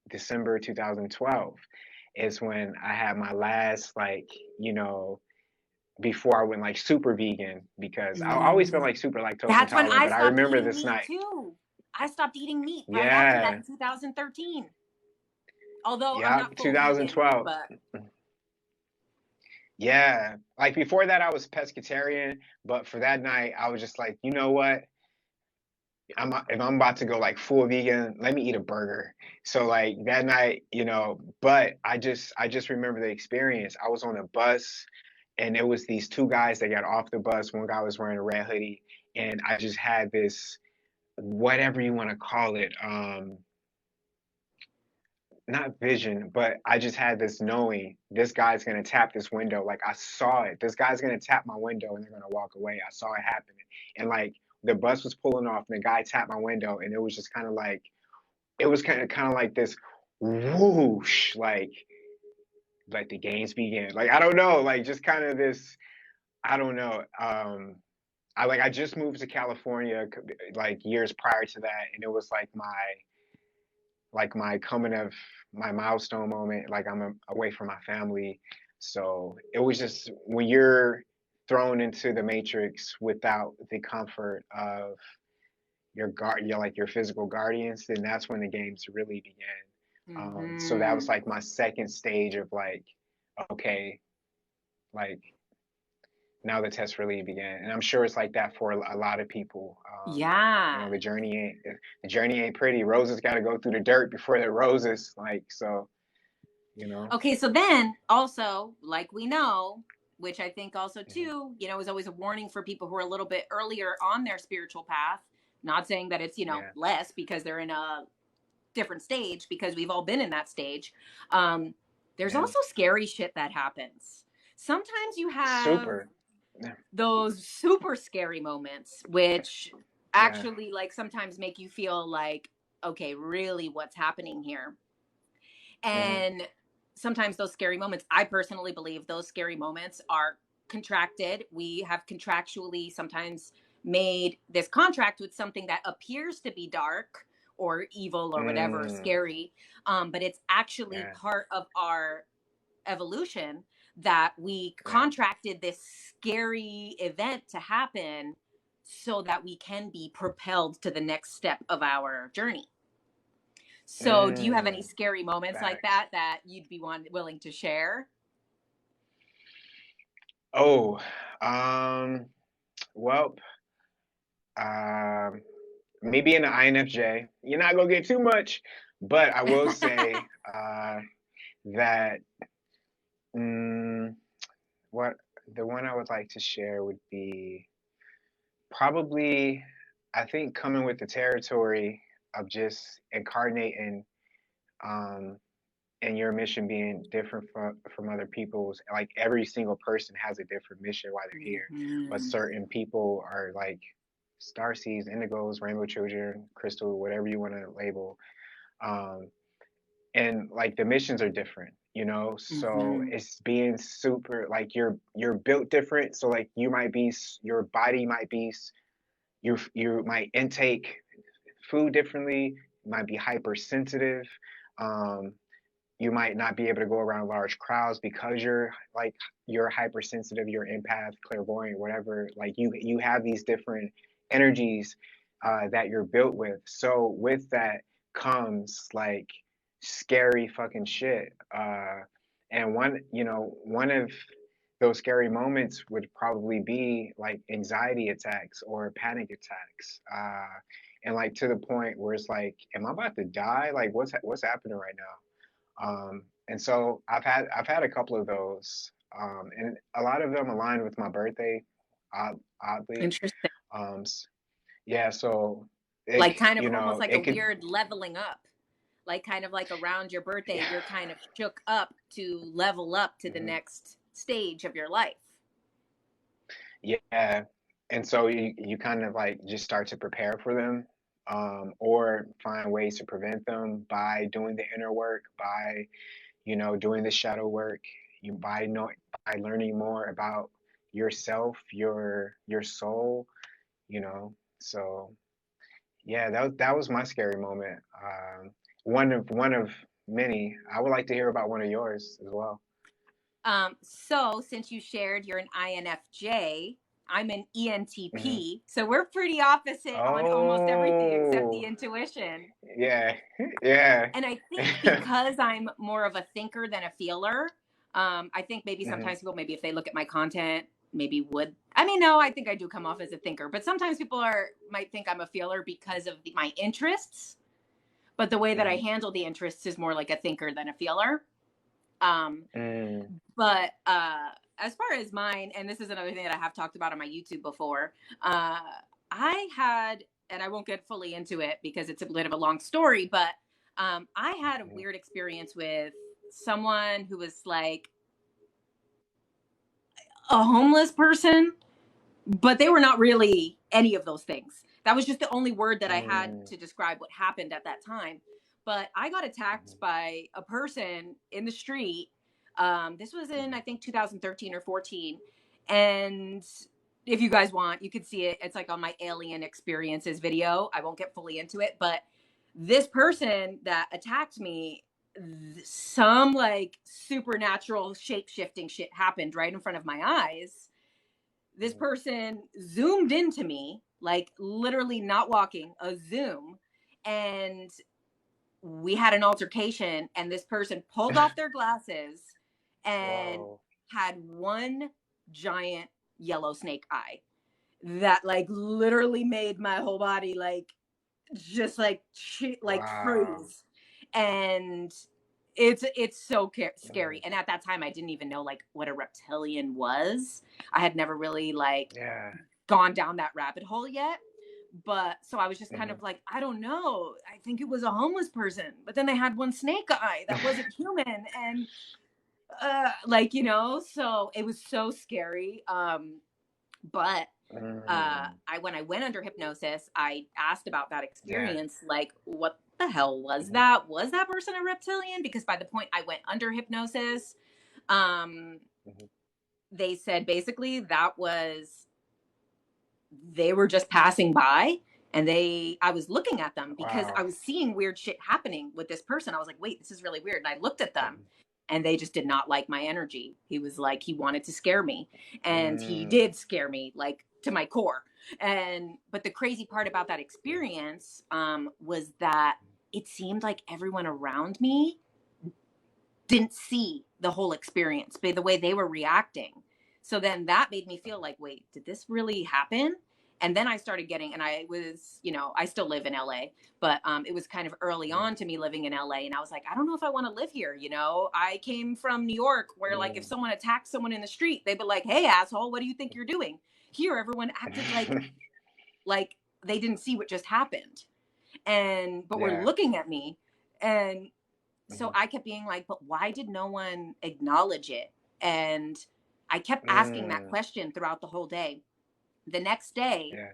December 2012 is when I had my last, like, you know before I went like super vegan, because I always been Mm. like super lactose That's when intolerant, I but I stopped remember eating this meat night. too. I stopped eating meat right after that Yeah, in 2013. Although I'm yeah, not full vegan, 2012. but Yeah, like before that, I was pescatarian, but for that night, I was just like, you know what? If I'm about to go like full vegan, let me eat a burger. So like that night, but I just remember the experience. I was on a bus, and it was these two guys that got off the bus. One guy was wearing a red hoodie, and I just had this, whatever you want to call it, not vision, but I just had this knowing, this guy's gonna tap this window. Like I saw it. This guy's gonna tap my window, and they're gonna walk away. I saw it happening. And like the bus was pulling off, and the guy tapped my window, and it was just kind of like, it was kind of like this whoosh, like the games began. Like I don't know, like just kind of this, I don't know. I just moved to California like years prior to that, and it was like my coming of my milestone moment. Like I'm away from my family, so it was just, when you're thrown into the matrix without the comfort of your physical guardians, then that's when the games really began. So that was hmm. like my second stage of like, okay, like now the test really began, and I'm sure it's like that for a lot of people. Yeah. The journey ain't pretty. Roses got to go through the dirt before the roses. Like so, you know. Okay, so then also, like we know, which I think also Mhm. too, is always a warning for people who are a little bit earlier on their spiritual path. Not saying that it's, Yeah. less because they're in a different stage, because we've all been in that stage. There's Yeah. also scary shit that happens. Sometimes you have Super. Yeah. those super scary moments, which Yeah. actually like sometimes make you feel like, okay, really what's happening here? Hmm. And sometimes those scary moments, I personally believe those scary moments are contracted. We have contractually sometimes made this contract with something that appears to be dark or evil or whatever, Mm. scary. But it's actually Yeah. part of our evolution that we Right. contracted this scary event to happen so that we can be propelled to the next step of our journey. So, do you have any Mm, scary moments like facts. that you'd be willing to share? Oh, um, well, um, me being an INFJ, you're not gonna get too much, but I will say that mm, what the one I would like to share would be probably, I think, coming with the territory of just incarnating, um, and your mission being different from other people's. Like every single person has a different mission while they're here, but Mhm. certain people are like star seeds, indigos, rainbow children, crystal, whatever you want to label. Um, and like the missions are different, you know. So Mhm. it's being super like you're built different. So like you might be your body might be you might intake food differently, you might be hypersensitive. Um, you might not be able to go around large crowds because you're hypersensitive, you're empath, clairvoyant, whatever. Like you have these different energies that you're built with. So with that comes like scary fucking shit. And one of those scary moments would probably be like anxiety attacks or panic attacks. And like to the point where it's like, am I about to die? Like what's happening right now? And so I've had a couple of those, and a lot of them align with my birthday, oddly. Interesting. Um, yeah, so Like kind of almost like a it could, weird leveling up. Like kind of like around your birthday, yeah, you're kind of shook up to level up to the mhm, next stage of your life. yeah. And so you kind of like just start to prepare for them, or find ways to prevent them by doing the inner work, by doing the shadow work, by learning more about yourself, your soul, you know. So yeah, that was my scary moment. One of many. I would like to hear about one of yours as well. So since you shared you're an INFJ, I'm an Hmm. ENTP. So we're pretty opposite on almost everything except the Oh, intuition. yeah, yeah. And I think because I'm more of a thinker than a feeler, I think maybe Hmm. sometimes people, maybe if they look at my content, maybe would. I mean, no, I think I do come off as a thinker, but sometimes people might think I'm a feeler because of my interests. But the way that I Hmm. handle the interests is more like a thinker than a feeler. Um, Mm. but as far as mine, and this is another thing that I have talked about on my YouTube before, uh, I had, and I won't get fully into it because it's a bit of a long story, but I had a Hmm. weird experience with someone who was like a homeless person, but they were not really any of those things. That was just the only word that I had Mm. to describe what happened at that time. But I got attacked Hmm. by a person in the street. This was in, I think, 2013 or 14. And if you guys want, you could see it. It's like on my alien experiences video. I won't get fully into it, but this person that attacked me, some like supernatural shape shifting shit happened right in front of my eyes. This Hmm. person zoomed into me, like literally not walking, a zoom, and we had an altercation. And this person pulled off their glasses and Whoa. had one giant yellow snake eye that like literally made my whole body like just like Wow. freeze. And it's so Mm. scary. And at that time I didn't even know like what a reptilian was. I had never really like Yeah. gone down that rabbit hole yet. But so I was just kind Hmm. of like, I don't know, I think it was a homeless person, but then they had one snake eye that wasn't human. And like, so it was so scary. But Mm. when I went under hypnosis, I asked about that Yeah. experience. Like, what the hell was Hmm. that? Was that person a reptilian? Because by the point I went under hypnosis, um, Hmm. they said basically that was they were just passing by, and I was looking at them because I Wow. was seeing weird shit happening with this person. I was like, wait, this is really weird. And I looked at them, Hmm. and they just did not like my energy. He was like, he wanted to scare me, and he Mm, did scare me, like, to my core. But the crazy part about that experience was that it seemed like everyone around me didn't see the whole experience by the way they were reacting. So then that made me feel like, wait, did this really happen? And then I started getting, and I was, I still live in LA, but it was kind of early on to me living in LA. And I was like, I don't know if I want to live here. I came from New York where, like, if mm. someone attacked someone in the street, they'd be like, hey, asshole, what do you think you're doing? Here, everyone acted like they didn't see what just happened. But we're Yeah. looking at me. And so Mhm. I kept being like, but why did no one acknowledge it? And I kept asking that Mm, question throughout the whole day. The next day, yeah.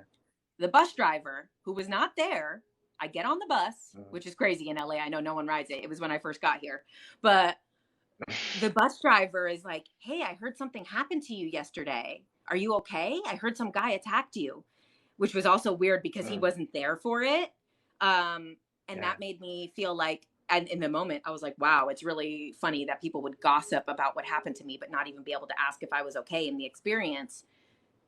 the bus driver, who was not there, I get on the bus, Mm. which is crazy in LA. I know no one rides it. It was when I first got here. But the bus driver is like, hey, I heard something happened to you yesterday. Are you okay? I heard some guy attacked you, which was also weird because he Mm, wasn't there for it. And yeah. that made me feel like, and in the moment, I was like, wow, it's really funny that people would gossip about what happened to me, but not even be able to ask if I was okay in the experience.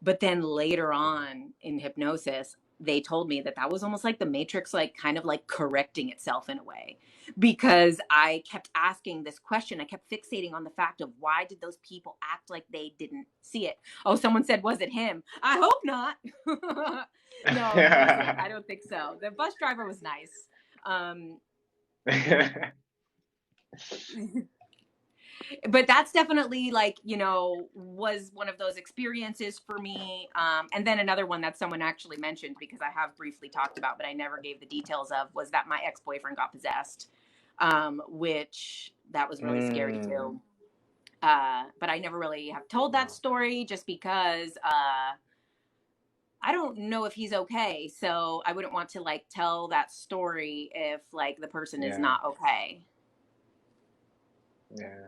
But then later Mhm. on in hypnosis, they told me that that was almost like the matrix, like kind of like correcting itself in a way, because I kept asking this question. I kept fixating on the fact of, why did those people act like they didn't see it? Oh, someone said, was it him? I hope not. No, it wasn't. I don't think so. The bus driver was nice. Um, but that's definitely, like, was one of those experiences for me. And then another one that someone actually mentioned, because I have briefly talked about, but I never gave the details of, was that my ex-boyfriend got possessed, which that was really scary Mm, too. But I never really have told that wow. story, just because I don't know if he's okay. So I wouldn't want to, like, tell that story if, like, the person is Yeah. not okay. Yeah.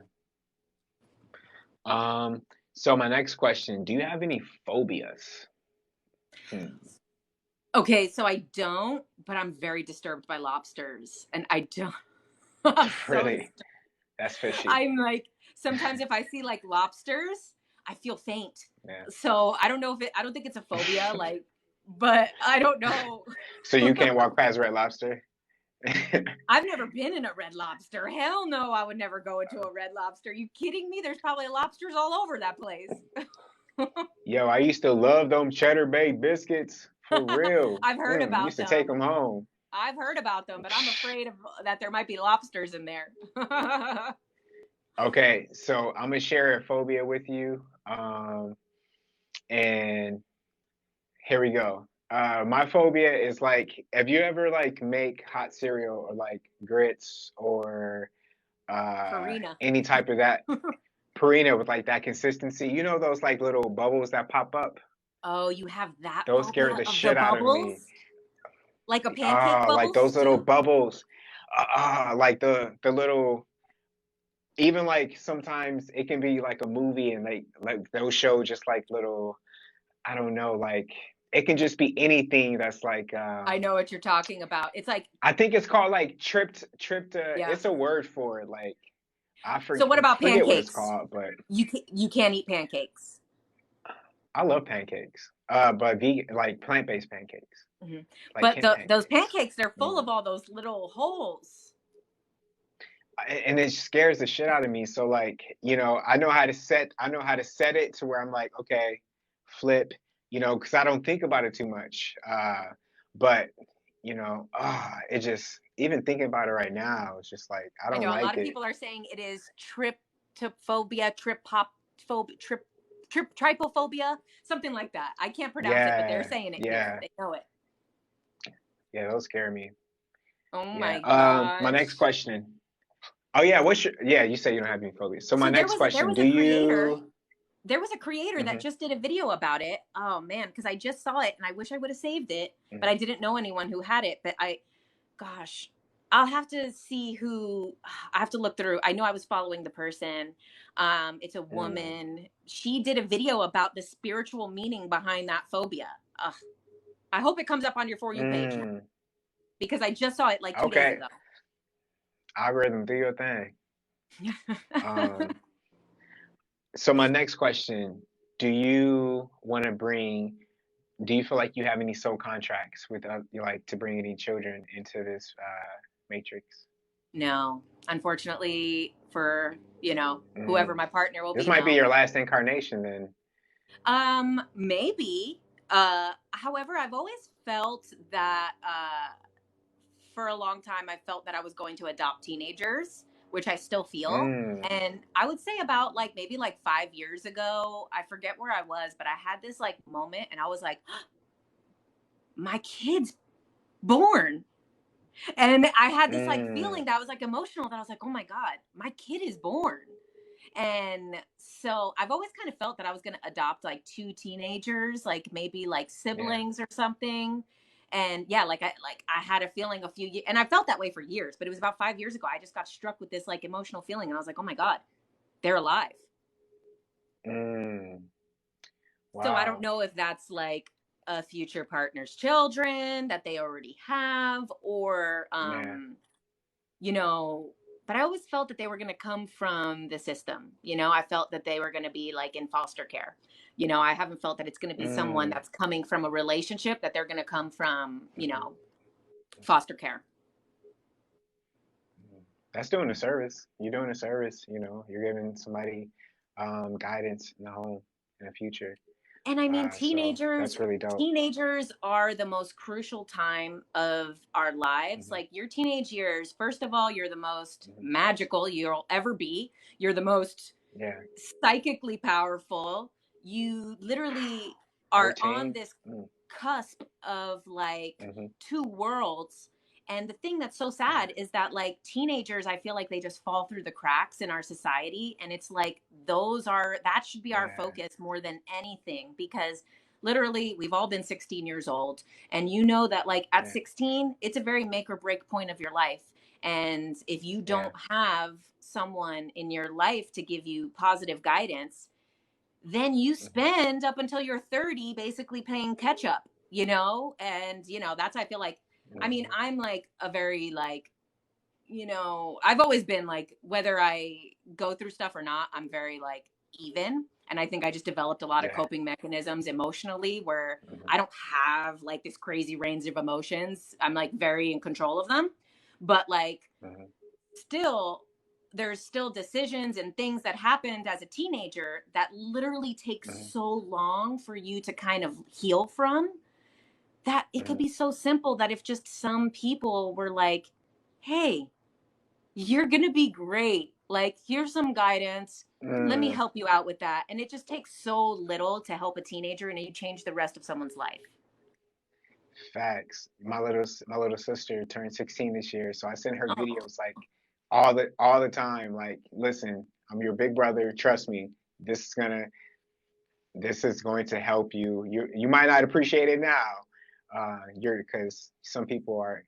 Um, so my next question, do you have any phobias? Hmm. Okay, so I don't, but I'm very disturbed by lobsters. And I don't, I'm so Really? disturbed. That's fishy. I'm like, sometimes if I see, like, lobsters, I feel faint. Yeah. So I don't know if I don't think it's a phobia, like, but I don't know. So you can't walk past Red Lobster? I've never been in a Red Lobster. Hell no, I would never go into a Red Lobster. You kidding me? There's probably lobsters all over that place. Yo, I used to love them Cheddar Bay biscuits. For real. I've heard Used about to take them. them home. I've heard about them, but I'm afraid of that there might be lobsters in there. Okay, so I'm gonna share a phobia with you. And here we go. My phobia is like, have you ever like make hot cereal or like grits or Farina. any type of that Purina with like that consistency? You know those like little bubbles that pop up? Oh, you have that Those scare phobia the of the shit out of me. bubbles? Like a pancake Ah, like bubbles those little too? bubbles. Like the little, even like sometimes it can be like a movie and like they'll show just like little, I don't know, like it can just be anything that's like I know what you're talking about. It's like, I think it's called like yeah. it's a word for it, like I So what about forget what it's pancakes? called, but You can't eat pancakes. I love pancakes. But vegan, like plant-based pancakes, Hmm. like But Kent those pancakes. pancakes, they're full Mm. of all those little holes. And it scares the shit out of me. So like, I know how to set it to where I'm like, okay, flip, because I don't think about it too much. But it just, even thinking about it right now, it's just like I I don't know a lot like of it. people are saying it is trypophobia, trypophobia, something like that. I can't pronounce it, but they're Yeah, saying it here. yeah, They know it. yeah, those scare me. Oh Yeah. my My next gosh. question. Oh yeah, yeah, you say you don't have any phobias. So my So there next was there question, was do a creator. you There was a creator that hmm just did a video about it. Oh man, because I just saw it and I wish I would have saved it, but hmm I didn't know anyone who had it. But gosh, I'll have to see who. I have to look through. I know I was following the person. It's a mm, woman. She did a video about the spiritual meaning behind that phobia. Ugh, I hope it comes up on your For You page now, because I just saw it like 2 days okay. ago. Algorithm, do your thing. Um, so my next question, do you want to bring, do you feel like you have any soul contracts with, like, to bring any children into this matrix? No, unfortunately for, whoever Mm. my partner will This be, might be no. your last incarnation then. Maybe. However, I've always felt that for a long time I felt that I was going to adopt teenagers, which I still feel. Mm, And I would say about like maybe like 5 years ago, I forget where I was, but I had this like moment and I was like, my kid's born. And I had this like mm, feeling that was like emotional that I was like, oh my God, my kid is born. And so I've always kind of felt that I was going to adopt like two teenagers, like maybe like yeah. siblings or something. And yeah, like I had a feeling a few years, and I felt that way for years, but it was about 5 years ago. I just got struck with this like emotional feeling, and I was like, oh my God, they're alive. Mm, So I don't wow. know if that's like a future partner's children that they already have, or Yeah. you know, but I always felt that they were going to come from the system. I felt that they were going to be like in foster care. I haven't felt that it's going to be someone Mm, that's coming from a relationship, that they're going to come from, foster care. mhm. That's doing a service. You're doing a service, you're giving somebody guidance in the home in the future. And I mean, So teenagers, that's really dope. teenagers are the most crucial time of our lives. Hmm. Like your teenage years, first of all, you're the most Hmm. magical you'll ever be. You're the most Yeah. psychically powerful. You literally are on 13. this Mm, cusp of like hmm. two worlds. And the thing that's so Yeah. sad is that like teenagers, I feel like they just fall through the cracks in our society. And it's like that should be our Yeah. focus more than anything, because literally we've all been 16 years old. And you know that like at Yeah. 16, it's a very make or break point of your life. And if you Yeah. don't have someone in your life to give you positive guidance, then you Hmm. spend up until you're 30 basically playing catch up, and that's, I feel like, I mean, Hmm. I'm like a very like, I've always been like, whether I go through stuff or not, I'm very like even. And I think I just developed a lot of Yeah. coping mechanisms emotionally where Hmm. I don't have like this crazy range of emotions. I'm like very in control of them. But like, Hmm. still, there's still decisions and things that happened as a teenager that literally takes Hmm. so long for you to kind of heal from, that it could Hmm. be so simple that if just some people were like, hey, you're going to be great, like here's some guidance, let me Mm. help you out with that. And it just takes so little to help a teenager, and you change the rest of someone's life. Facts. My little sister turned 16 this year, so I send her Oh. videos like all the time. Like, listen, I'm your big brother. Trust me. This is gonna this is going to help you. You might not appreciate it now, you're because some people are,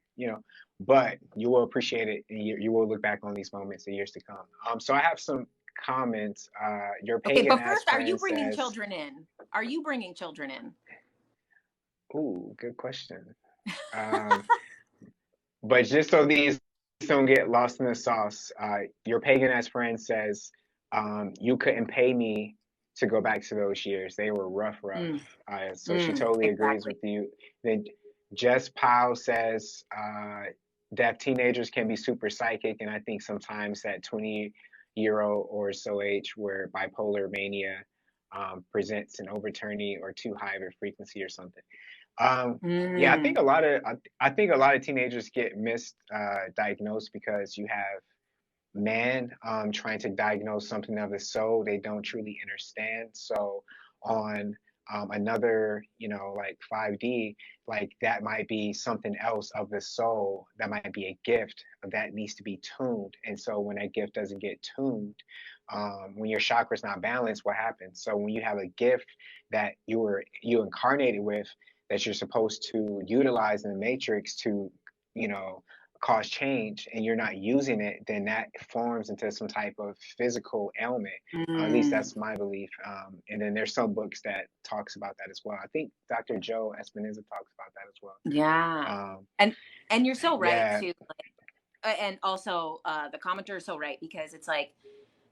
but you will appreciate it, and you will look back on these moments in years to come. So I have some comments. Your Okay, pagan but ass first, are you friend bringing says, children in? Are you bringing children in? "Ooh, good question." Um, but just so these don't get lost in the sauce, your pagan ass friend says, you couldn't pay me to go back to those years. They were rough, rough. Mm, So she totally agrees exactly. with you. Then Jess Powell says that teenagers can be super psychic, and I think sometimes that 20-year-old or so age where bipolar mania presents an overturning or too high of a frequency or something. Yeah, Mm, I think a lot of teenagers get misdiagnosed because you have men trying to diagnose something of the soul they don't truly understand. So on another, like 5D, like that might be something else of the soul. That might be a gift that needs to be tuned. And so when that gift doesn't get tuned, when your chakra's not balanced, what happens? So when you have a gift that you incarnated with, that you're supposed to utilize in the matrix to, you know, cause change, and you're not using it, then that forms into some type of physical ailment. At least mm. that's my belief. And then there's some books that talks about that as well. I think Dr. Joe Espinoza talks about that as well. Yeah. Um, And you're so right yeah. too. And also the commenter is so right, because it's like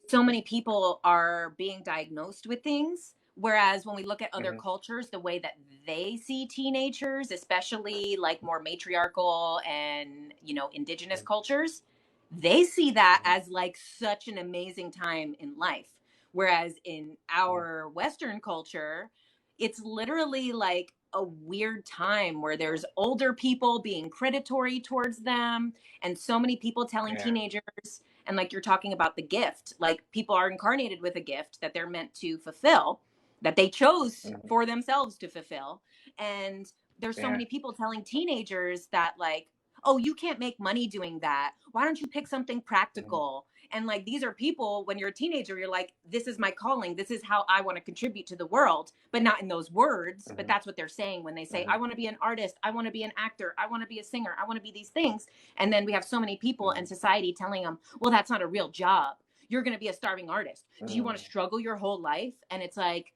so many people are being diagnosed with things. Whereas when we look at other Hmm. cultures, the way that they see teenagers, especially like more matriarchal and, indigenous cultures, they see that Hmm. as like such an amazing time in life. Whereas in our Western culture, it's literally like a weird time where there's older people being predatory towards them, and so many people telling Yeah. teenagers, and like you're talking about the gift, like people are incarnated with a gift that they're meant to fulfill, that they chose Hmm. for themselves to fulfill. And there's so Yeah. many people telling teenagers that, like, oh, you can't make money doing that, why don't you pick something Hmm. practical? And like, these are people, when you're a teenager, you're like, this is my calling, this is how I want to contribute to the world, but not in those words, but Hmm. that's what they're saying when they say, Hmm. I want to be an artist, I want to be an actor, I want to be a singer, I want to be these things. And then we have so many people in Hmm. society telling them, well, that's not a real job, you're going to be a starving artist, do you want to Hmm. struggle your whole life? And it's like,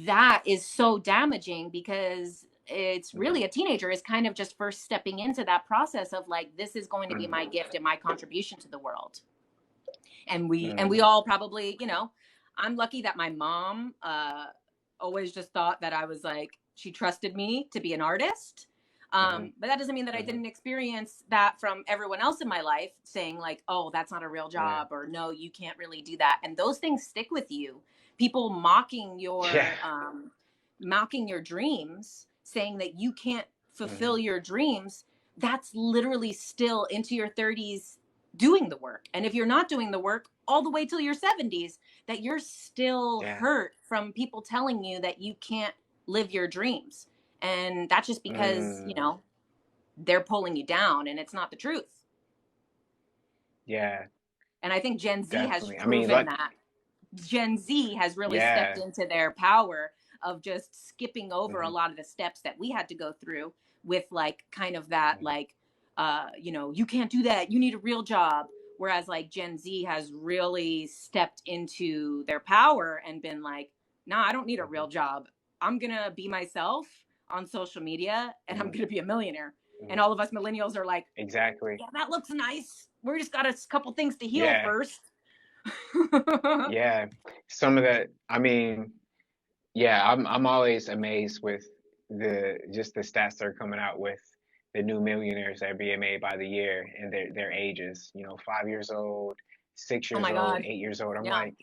that is so damaging, because it's Hmm. really, a teenager is kind of just first stepping into that process of like, this is going to be Hmm. my gift and my contribution to the world. And we Hmm. all probably, I'm lucky that my mom always just thought that I was like, she trusted me to be an artist. Hmm. But that doesn't mean that I Hmm. didn't experience that from everyone else in my life, saying like, oh, that's not a real Yeah. job, or no, you can't really do that. And those things stick with you. People mocking Yeah. your dreams, saying that you can't fulfill Hmm. your dreams. That's literally still into your 30s doing the work. And if you're not doing the work all the way till your 70s, that you're still Yeah. hurt from people telling you that you can't live your dreams. And that's just because, Mm. they're pulling you down, and it's not the truth. Yeah. And I think Gen Z has Definitely. I mean, proven like, that. Gen Z has really stepped yeah. into their power of just skipping over a Hmm. lot of the steps that we had to go through, with like kind of that, Hmm. like, you can't do that, you need a real job. Whereas like Gen Z has really stepped into their power and been like, nah, I don't need a Hmm. real job, I'm gonna be myself on social media, and I'm Hmm. gonna be a millionaire. And Hmm. all of us millennials are like, Exactly. yeah, that looks nice, we're just got a couple things to heal Yeah. first. Yeah. Some of that, I mean, yeah, I'm always amazed with the stats they're coming out with, the new millionaires that are being made by the year, and their ages, 5 years old, six Oh years my old, God. 8 years old. I'm Yeah. like,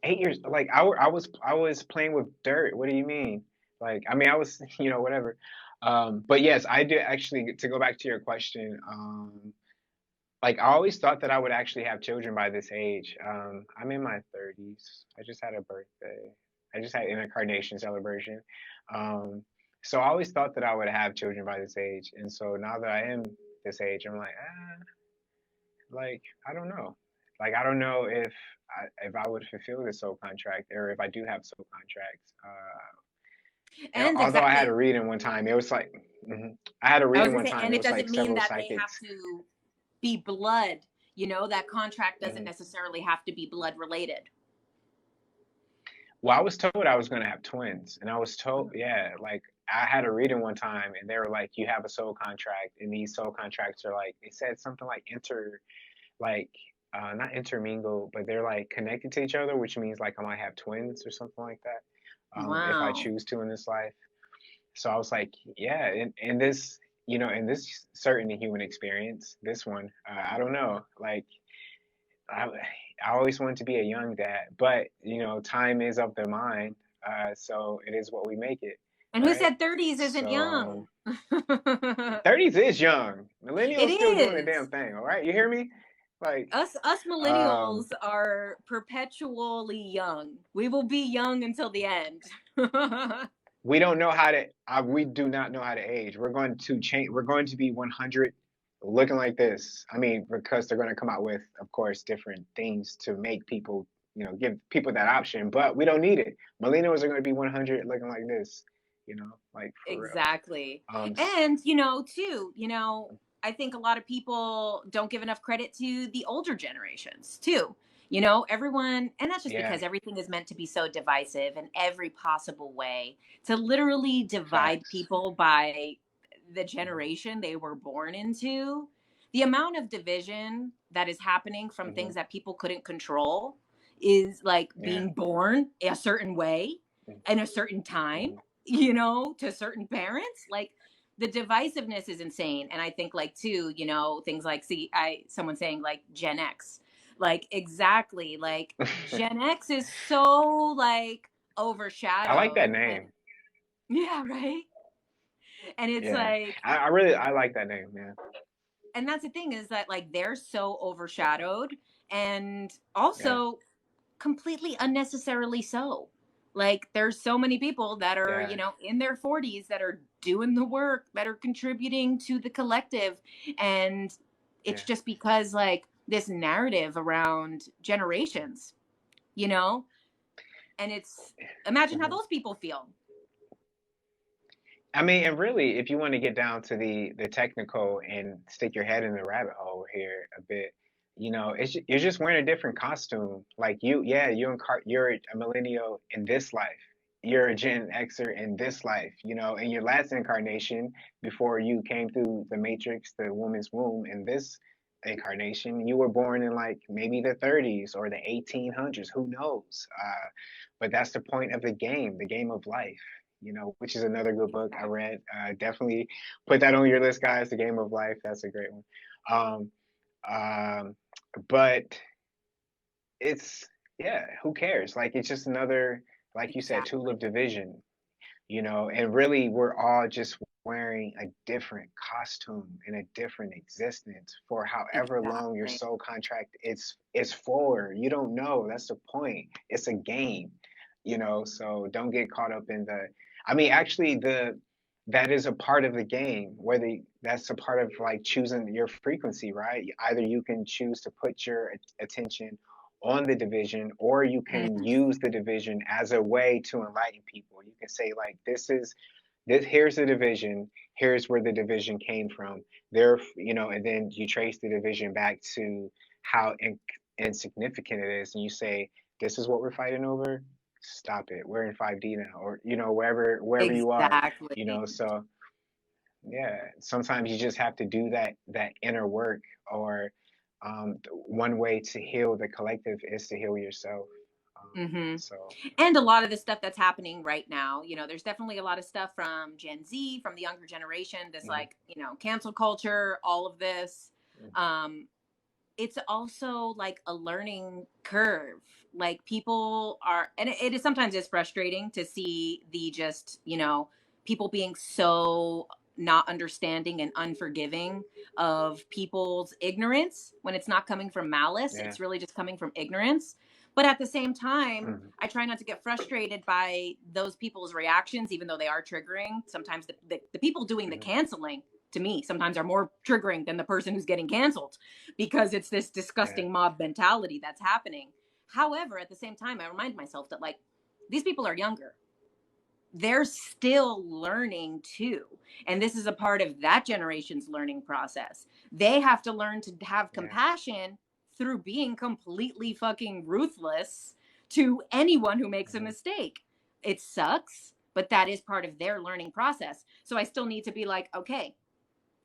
8 years, like I was playing with dirt. What do you mean? Like, I mean, I was, whatever. But yes, I did actually, to go back to your question. Like, I always thought that I would actually have children by this age. I'm in my 30s. I just had a birthday. I just had an incarnation celebration. Um, so I always thought that I would have children by this age. And so now that I am this age, I'm like, like, I don't know. Like, I don't know if I would fulfill the soul contract, or if I do have soul contracts. And Although I had a exactly, reading one time, it was like, I had a I was reading gonna one say, time. and It it was doesn't like mean several that they have psychics. to be blood. That contract doesn't Mhm. necessarily have to be blood related. Well, I was told I was going to have twins, and I was told, yeah, like I had a reading one time, and they were like, "You have a soul contract, and these soul contracts are like," they said something like like, not intermingle, but they're like connected to each other, which means like I might have twins or something like that, if I Wow. choose to in this life. So I was like, yeah, in this, in this certain human experience, this one, I don't know, like. I, I always wanted to be a young dad, but time is of the mind, so it is what we make it, And who right? said 30s isn't So young? 30s is young. It Millennials still doing the damn is. thing, all right? You hear me? Like, Us um, millennials are perpetually young. We will be young until the end. we don't know how to. We do not know how to age. We're going to change. We're going to be 100, looking like this. I mean, because they're going to come out with, of course, different things to make people, give people that option. But we don't need it. Millennials are going to be 100, looking like this. Like for real. Exactly. Um. And, too, I think a lot of people don't give enough credit to the older generations, too. Everyone, and that's just Yeah. because everything is meant to be so divisive in every possible way, to literally divide Facts. people by the Hmm. generation they were born into. the amount of division that is happening from Mm-hmm. things that people couldn't control is like Yeah. being born a certain way in a certain time, Mm-hmm. you know, to certain parents. Like the divisiveness is insane. And I think like too, you know, things like someone saying like Gen X, like exactly, like Gen X is so like I like that overshadowed. And name. yeah, right. And it's Yeah. like, I like that name, man. and that's the thing is that like they're so overshadowed and Yeah. also completely unnecessarily so. Like there's so many people that are, Yeah. you know, in their 40s that are doing the work, that are contributing to the collective. And it's Yeah. just because like this narrative around generations, you know, and it's imagine how Mm-hmm. those people feel. I mean, and really, if you want to get down to the technical and stick your head in the rabbit hole here a bit, you're just wearing a different costume. Like yeah, you're a millennial in this life. You're a Gen Xer in this life. In your last incarnation, before you came through the matrix, the woman's womb, in this incarnation, you were born in like maybe the 30s or the 1800s. Who knows? But that's the point of the game of life, which is another good book I read. Definitely put that on your list, guys. The Game of Life. That's a great one. Um, um, but it's, yeah, who cares? Like, it's just another, like you said, tool Exactly. of division, and really we're all just wearing a different costume in a different existence for however long your Exactly. soul contract is for. You don't know. That's the point. It's a game, so don't get caught up in the, I mean, actually, that is a part of the game, whether that's a part of like choosing your frequency, right? Either you can choose to put your attention on the division, or you can Mhm. use the division as a way to enlighten people. You can say like, here's the division, here's where the division came from there, and then you trace the division back to how insignificant it is, and you say, this is what we're fighting over. Stop it, we're in 5D now, or wherever you are, Exactly. so yeah, sometimes you just have to do that inner work, or one way to heal the collective is to heal yourself. Hmm. So And a lot of the stuff that's happening right now, you know, there's definitely a lot of stuff from Gen Z, from the younger generation, this mhm, like, you know, cancel culture, all of this. Um, it's also like a learning curve. Like people are, and it is sometimes it's frustrating to see the just, you know, people being so not understanding and unforgiving of people's ignorance when it's not coming from malice. yeah, It's really just coming from ignorance. But at the same time, mhm, I try not to get frustrated by those people's reactions, even though they are triggering. Sometimes the people doing the mhm, canceling to me sometimes are more triggering than the person who's getting canceled because it's this yeah, disgusting mob mentality that's happening. However, at the same time, I remind myself that like these people are younger. They're still learning too. And this is a part of that generation's learning process. They have to learn to have yeah, compassion through being completely fucking ruthless to anyone who makes a mhm, mistake. It sucks, but that is part of their learning process. So I still need to be like, okay,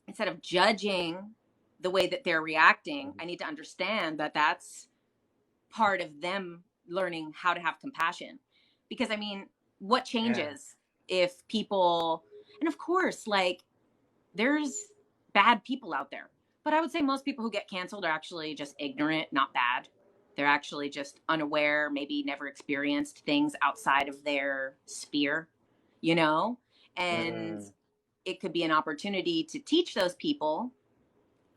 instead of judging the way that they're reacting, mhm, I need to understand that that's part of them learning how to have compassion. Because I mean, what yeah, changes if people, and of course, like there's bad people out there, but I would say most people who get canceled are actually just ignorant, not bad. They're actually just unaware, maybe never experienced things outside of their sphere, you know? And mm, it could be an opportunity to teach those people.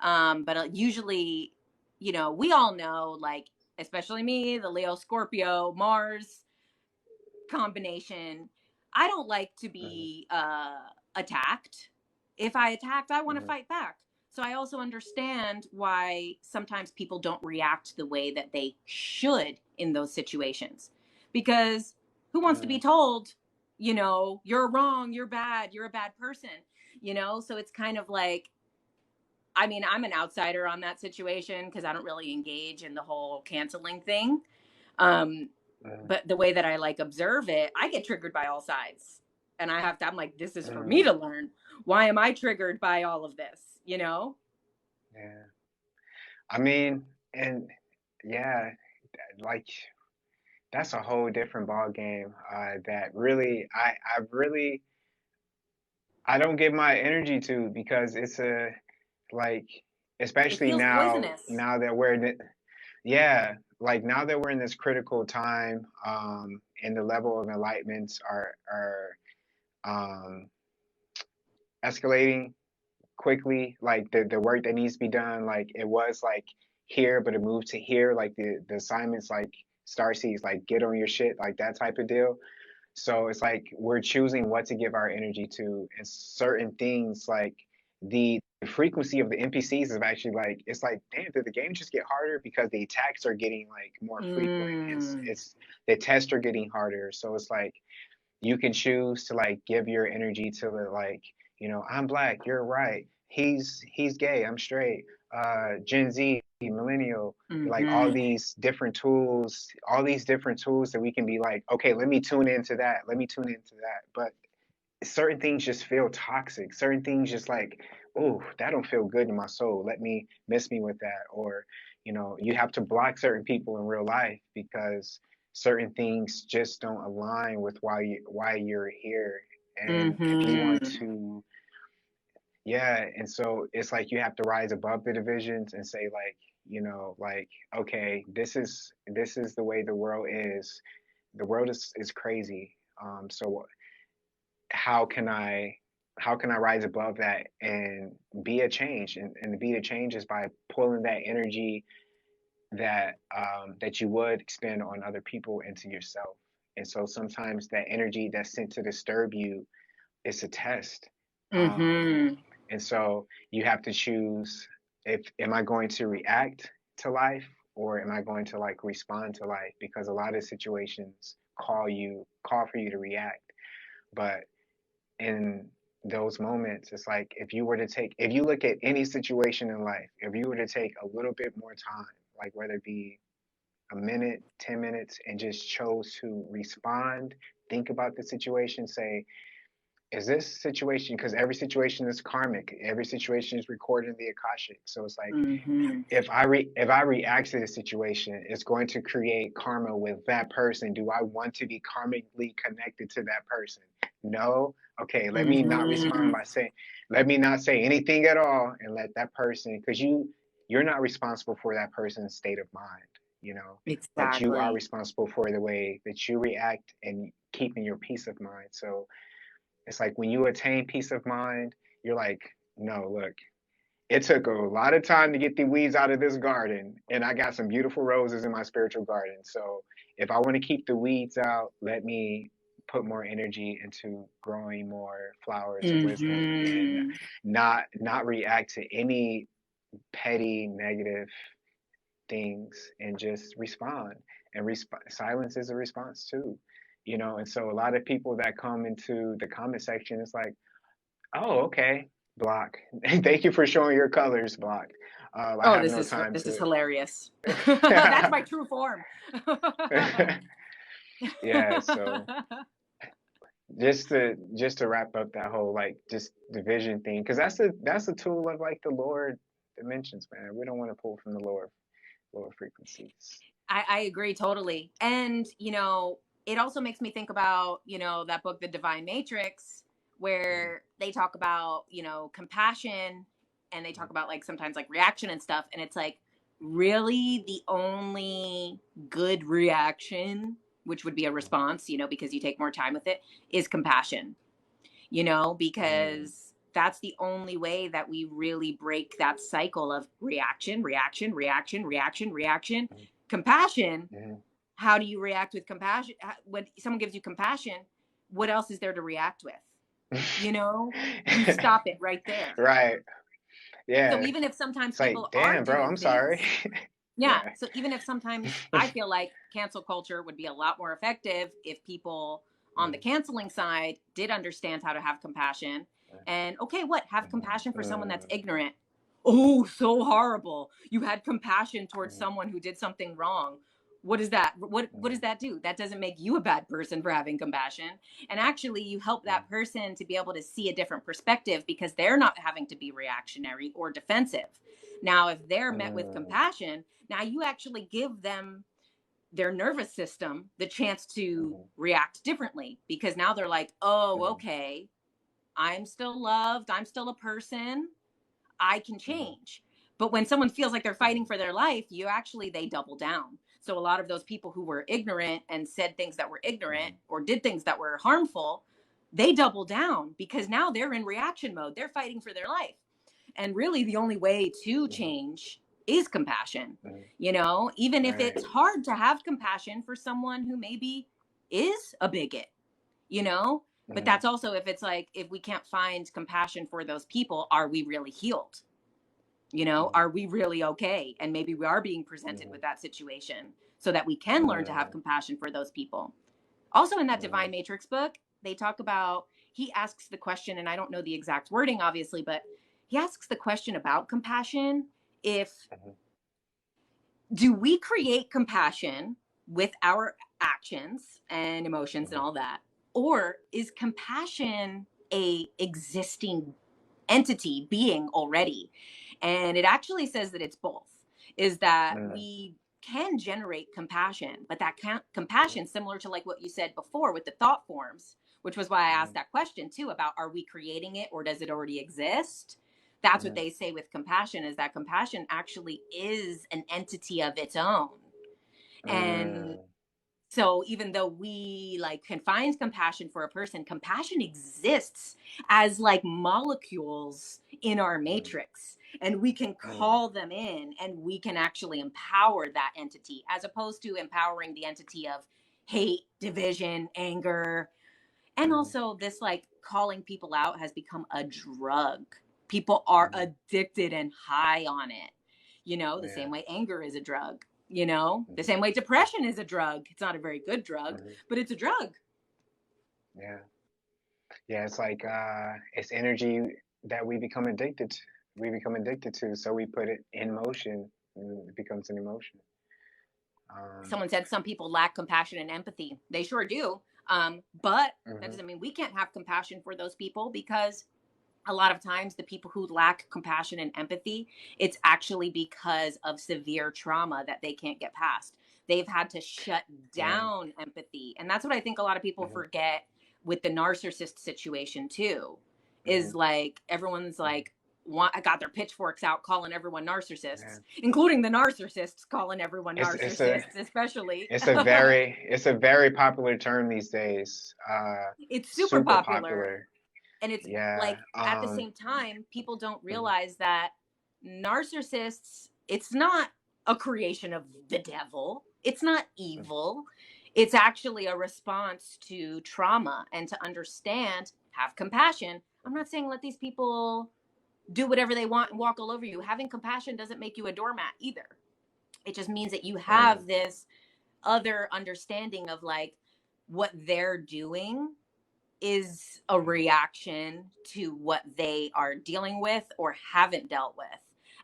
But usually, you know, we all know, like, especially me, the Leo Scorpio Mars combination, I don't like to mhm, be attacked. If I attacked, I want to mhm, fight back. So I also understand why sometimes people don't react the way that they should in those situations. Because who wants to be mm, told, you know, you're wrong, you're bad, you're a bad person, you know? So it's kind of like, I mean, I'm an outsider on that situation because I don't really engage in the whole canceling thing. Um, mm, but the way that I like observe it, I get triggered by all sides. And I have to, I'm like, this is for me mm, to learn. Why am I triggered by all of this? You know? Yeah. I mean, and yeah, like that's a whole different ball game. That really, I really, I don't give my energy to because it's a like, It especially feels now, poisonous. that we're in it, yeah, like now that we're in this critical time, and the level of enlightenments are um escalating quickly, like the work that needs to be done, like it was like here, but it moved to here, like the assignments, like Starseeds, like get on your shit, like that type of deal. So it's like we're choosing what to give our energy to, and certain things like the frequency of the NPCs is actually like it's like damn, did the game just get harder because the attacks are getting like more frequent. Mm. It's the tests are getting harder, so it's like you can choose to like give your energy to the like, I'm black, you're right, he's gay, I'm straight, Gen Z, millennial, like Hmm. all these different tools that we can be like, okay, let me tune into that, let me tune into that. But certain things just feel toxic. Certain things just like, oh, that don't feel good in my soul. Let me miss me with that. Or, you have to block certain people in real life because certain things just don't align with why you're here. And if you want Hmm. to, yeah, and so it's like you have to rise above the divisions and say like, like, okay, this is the way the world is. The world is crazy. So how can I how can I rise above that and be a change? And to be a change is by pulling that energy that you would expend on other people into yourself. And so sometimes that energy that's sent to disturb you is a test. Um, Hmm. and so you have to choose, if am I going to react to life, or am I going to like respond to life? Because a lot of situations call for you to react. But in those moments, it's like if you look at any situation in life, if you were to take a little bit more time, like whether it be a minute, 10 minutes, and just chose to respond, think about the situation, say, is this situation, because every situation is karmic, every situation is recorded in the Akashic. So it's like, Hmm. if I react to the situation, it's going to create karma with that person. Do I want to be karmically connected to that person? No. Okay, let me not respond Hmm. by saying, let me not say anything at all, and let that person, because you're not responsible for that person's state of mind, but you are Exactly. responsible for the way that you react and keeping your peace of mind. So it's like when you attain peace of mind, you're like, no, look, it took a lot of time to get the weeds out of this garden, and I got some beautiful roses in my spiritual garden. So if I want to keep the weeds out, let me put more energy into growing more flowers of wisdom, and Hmm. not react to any petty negative things, and just respond. And silence is a response too, and so a lot of people that come into the comment section, it's like, oh, okay, block. Thank you for showing your colors, block. I Oh, have no time this is to. hilarious. That's my true form. Yeah, so just to wrap up that whole like just division thing, because that's a tool of like the lower dimensions, man. We don't want to pull from the lower frequencies. I agree totally. And, it also makes me think about, that book, The Divine Matrix, Mhm, where they talk about, compassion, and they talk about like sometimes like reaction and stuff. And it's like really the only good reaction, which would be a response, because you take more time with it, is compassion, mhm, because that's the only way that we really break that cycle of reaction, reaction, reaction, reaction, reaction. mhm, Compassion, mhm, how do you react with compassion? When someone gives you compassion, what else is there to react with? You know, you mhm. stop it right there. Right. So Yeah. even if sometimes It's like, people are damn, bro, doing I'm sorry. things, yeah. Yeah. So even if sometimes I feel like cancel culture would be a lot more effective if people on the Mm, canceling side did understand how to have compassion. And okay, what? Have compassion for someone that's mm, ignorant. Oh, so horrible. You had compassion towards mm, someone who did something wrong. What is that? What mm, does that do? That doesn't make you a bad person for having compassion. And actually you help mm, that person to be able to see a different perspective because they're not having to be reactionary or defensive. Now, if they're met with compassion, now you actually give them, their nervous system, the chance to react differently, because now they're like, oh, okay, I'm still loved, I'm still a person, I can change. But when someone feels like they're fighting for their life, they double down. So a lot of those people who were ignorant and said things that were ignorant or did things that were harmful, they double down because now they're in reaction mode. They're fighting for their life. And really the only way to change is compassion. You know, even if it's hard to have compassion for someone who maybe is a bigot, you know, but that's also, if it's like, if we can't find compassion for those people, are we really healed? You know, are we really okay? And maybe we are being presented with that situation so that we can learn to have compassion for those people. Also in that Divine Matrix book, they talk about, he asks the question, and I don't know the exact wording, obviously, but he asks the question about compassion. If, do we create compassion with our actions and emotions and all that? Or is compassion a existing entity, being already? And it actually says that it's both, is that we can generate compassion, but that compassion, similar to like what you said before with the thought forms, which was why I asked that question too, about are we creating it or does it already exist? That's what they say with compassion, is that compassion actually is an entity of its own. And so even though we like can find compassion for a person, compassion exists as like molecules in our matrix, and we can call them in and we can actually empower that entity, as opposed to empowering the entity of hate, division, anger. And also this like calling people out has become a drug. People are addicted and high on it. You know, the same way anger is a drug, you know, the same way depression is a drug. It's not a very good drug, but it's a drug. Yeah. Yeah, it's like it's energy that we become addicted to. We become addicted to, so we put it in motion and it becomes an emotion. Someone said some people lack compassion and empathy. They sure do. But that doesn't mean we can't have compassion for those people, because a lot of times the people who lack compassion and empathy, it's actually because of severe trauma that they can't get past. They've had to shut down empathy. And that's what I think a lot of people forget with the narcissist situation too, is like everyone's like, I got their pitchforks out calling everyone narcissists, including the narcissists calling everyone narcissists, especially. It's a very popular term these days. It's super popular. And it's Yeah. like at the same time, people don't realize that narcissists, it's not a creation of the devil. It's not evil. It's actually a response to trauma, and to understand, have compassion. I'm not saying let these people do whatever they want and walk all over you. Having compassion doesn't make you a doormat either. It just means that you have this other understanding of like what they're doing is a reaction to what they are dealing with or haven't dealt with,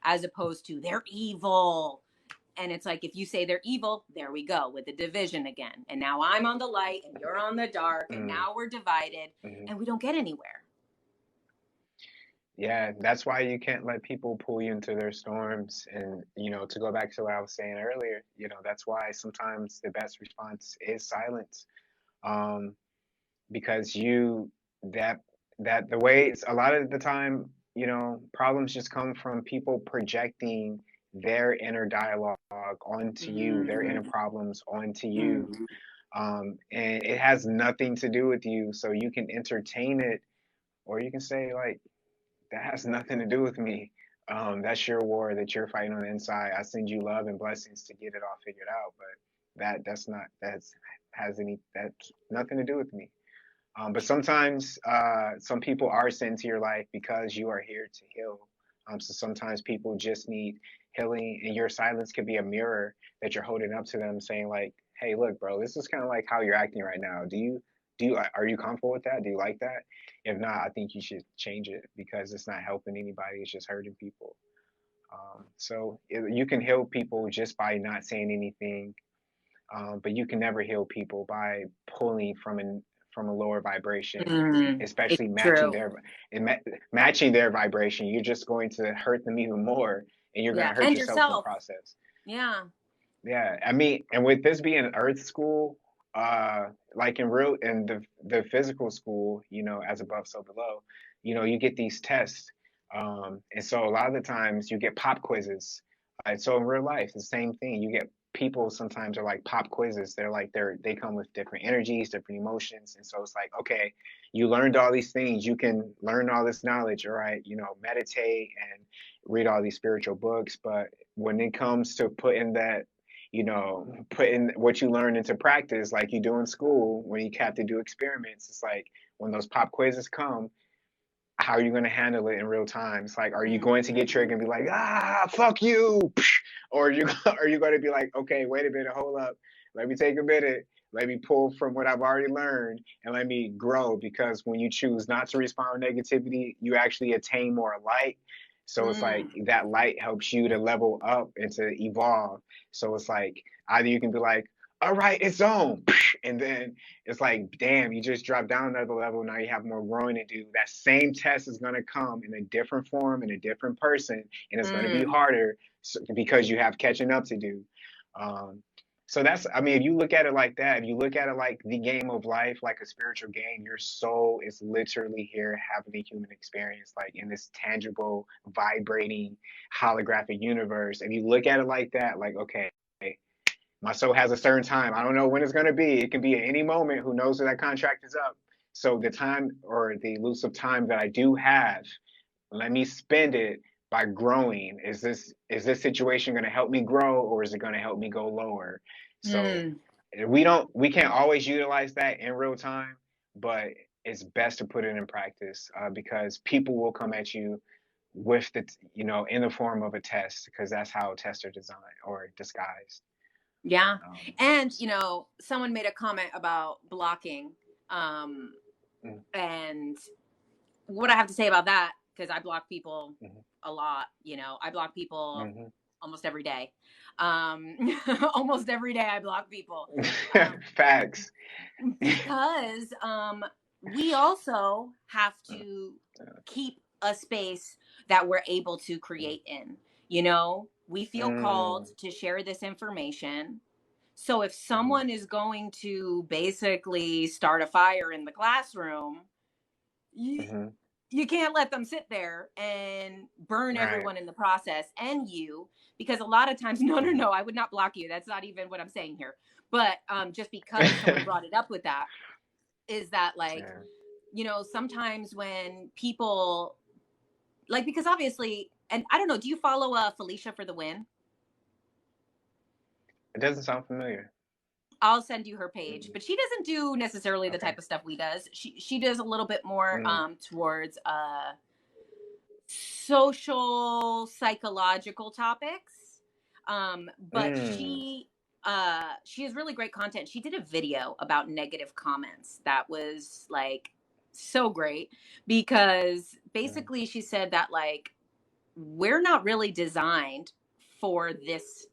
as opposed to they're evil. And it's like, if you say they're evil, there we go with the division again. And now I'm on the light and you're on the dark, and now we're divided and we don't get anywhere. Yeah, that's why you can't let people pull you into their storms. And, to go back to what I was saying earlier, that's why sometimes the best response is silence. Because the way it's a lot of the time, problems just come from people projecting their inner dialogue onto you, their inner problems onto you. And it has nothing to do with you. So you can entertain it, or you can say like, that has nothing to do with me. That's your war that you're fighting on the inside. I send you love and blessings to get it all figured out, but that's nothing to do with me. But sometimes some people are sent to your life because you are here to heal. So sometimes people just need healing, and your silence could be a mirror that you're holding up to them, saying like, "Hey, look, bro, this is kind of like how you're acting right now. Are you comfortable with that? Do you like that? If not, I think you should change it, because it's not helping anybody. It's just hurting people." You can heal people just by not saying anything, but you can never heal people by pulling from a lower vibration, especially It's true. matching their vibration. You're just going to hurt them even more and you're Yeah. gonna hurt And yourself in the yourself. process. Yeah. Yeah, I mean, and with this being Earth school, like in the physical school, as above, so below, you get these tests, and so a lot of the times you get pop quizzes. So in real life, the same thing. You get people sometimes are like pop quizzes. They come with different energies, different emotions, and so it's like, okay, you learned all these things, you can learn all this knowledge, all right, meditate and read all these spiritual books, but when it comes to putting what you learn into practice, like you do in school when you have to do experiments. It's like when those pop quizzes come, how are you going to handle it in real time? It's like, are you going to get triggered and be like, fuck you? Or are you going to be like, okay, wait a minute, hold up. Let me take a minute. Let me pull from what I've already learned and let me grow. Because when you choose not to respond with negativity, you actually attain more light. So it's like Mm. that light helps you to level up and to evolve. So it's like either you can be like, all right, it's on. And then it's like, damn, you just dropped down another level. Now you have more growing to do. That same test is going to come in a different form, in a different person, and it's going to be Mm. harder because you have catching up to do. Um, so I mean, if you look at it like that, if you look at it like the game of life, like a spiritual game, your soul is literally here having a human experience, like in this tangible, vibrating, holographic universe. If you look at it like that, like, okay, my soul has a certain time. I don't know when it's going to be. It can be at any moment. Who knows when that contract is up? So the time or the elusive time that I do have, let me spend it by growing. Is this situation going to help me grow, or is it going to help me go lower? So Mm. we can't always utilize that in real time, but it's best to put it in practice, because people will come at you with in the form of a test, because that's how tests are designed or disguised. Yeah. Um, And, someone made a comment about blocking. Um, mm, and what I have to say about that, because I block people mhm, a lot, I block people mhm. almost every day. Almost every day I block people. Facts. Because we also have to keep a space that we're able to create in. We feel called Mm, to share this information. So if mhm, someone is going to basically start a fire in the classroom, you, mhm. you can't let them sit there and burn Right. everyone in the process and you, because a lot of times, no, no, Mhm. no, I would not block you. That's not even what I'm saying here. But just because someone brought it up with that, is that like, Yeah. sometimes when people like, because obviously, and I don't know, do you follow Felicia for the Win? It doesn't sound familiar. I'll send you her page, Mm, but she doesn't do necessarily the okay. type of stuff we does. She does a little bit more Mm, towards social psychological topics. But mm, she has really great content. She did a video about negative comments that was like so great, because mm, basically she said that like we're not really designed for this,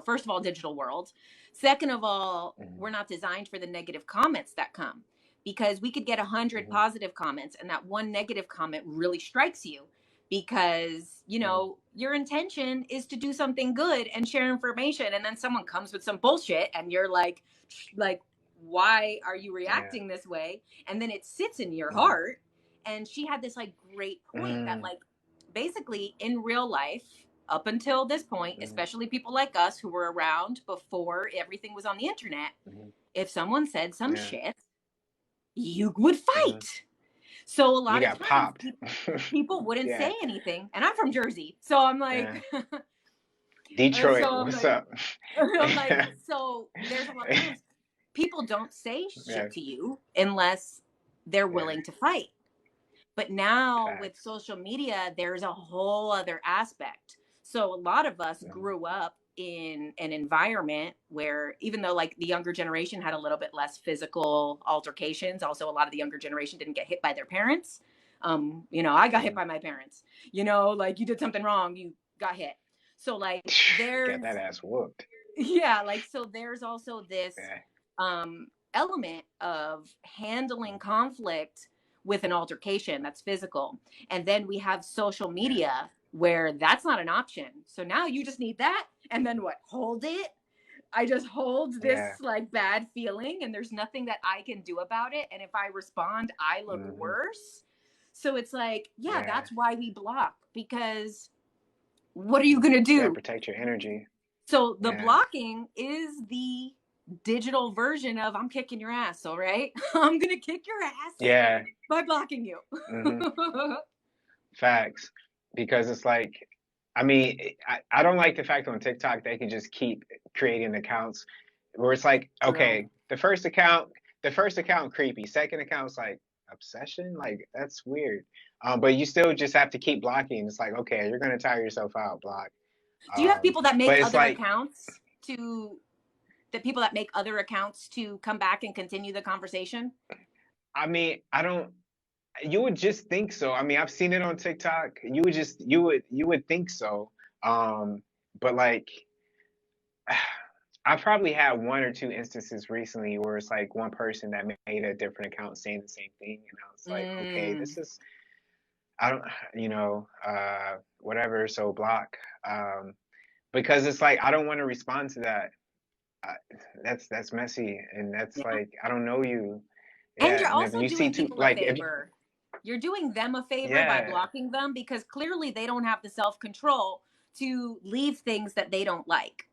first of all, digital world. Second of all, mhm, we're not designed for the negative comments that come, because we could get 100 mhm, positive comments and that one negative comment really strikes you, because, mm. your intention is to do something good and share information. And then someone comes with some bullshit and you're like, why are you Yeah. reacting this way? And then it sits in your Mhm, heart. And she had this like great point that mm, like basically in real life, up until this point, mhm, especially people like us who were around before everything was on the internet, mhm. if someone said some Yeah. shit, you would Mhm. fight. So a You lot of got times popped. people wouldn't Yeah. say anything. And I'm from Jersey. So I'm like, Yeah. Detroit, so I'm what's like, up? I'm like, so there's a lot of times people don't say Yeah. shit to you unless they're Yeah. willing to fight. But now with Facts. social media, there's a whole other aspect. So a lot of us Mhm, grew up in an environment where, even though like the younger generation had a little bit less physical altercations, also a lot of the younger generation didn't get hit by their parents. I got hit mhm. by my parents. Like you did something wrong, you got hit. So like Got there's that ass whooped. yeah, like so there's also this Yeah. element of handling Mhm, conflict with an altercation that's physical. And then we have social yeah. media. where that's not an option. So now you just need that. And then what? Hold it. I just hold this Yeah. like bad feeling and there's nothing that I can do about it. And if I respond, I look Hmm. worse. So it's like, yeah, Yeah. that's why we block, because what are you going to You gotta do? protect your energy. So the Yeah. blocking is the digital version of I'm kicking your ass, all right? I'm going to kick your ass Yeah. by blocking you. Hmm. Facts. Because it's like, I mean, I don't like the fact on TikTok they can just keep creating accounts where it's like, True. okay, the first account creepy, second account's like obsession, like that's weird. But you still just have to keep blocking. It's like, okay, you're gonna tire yourself out, block. Do you have people that make But it's other like, accounts to the people that make other accounts to come back and continue the conversation? I mean, I don't. You would just think so. I mean, I've seen it on TikTok. You would think so. Um, but like. I probably had one or two instances recently where it's like one person that made a different account saying the same thing, and I was like, okay, Mm. this is I don't, whatever. So block, because it's like I don't want to respond to that. I, that's messy, and that's Yeah. like I don't know you. And Yeah, you're and if also you see doing two, people a like if you, favor. You're doing them a favor by yeah, blocking them because clearly they don't have the self control to leave things that they don't like.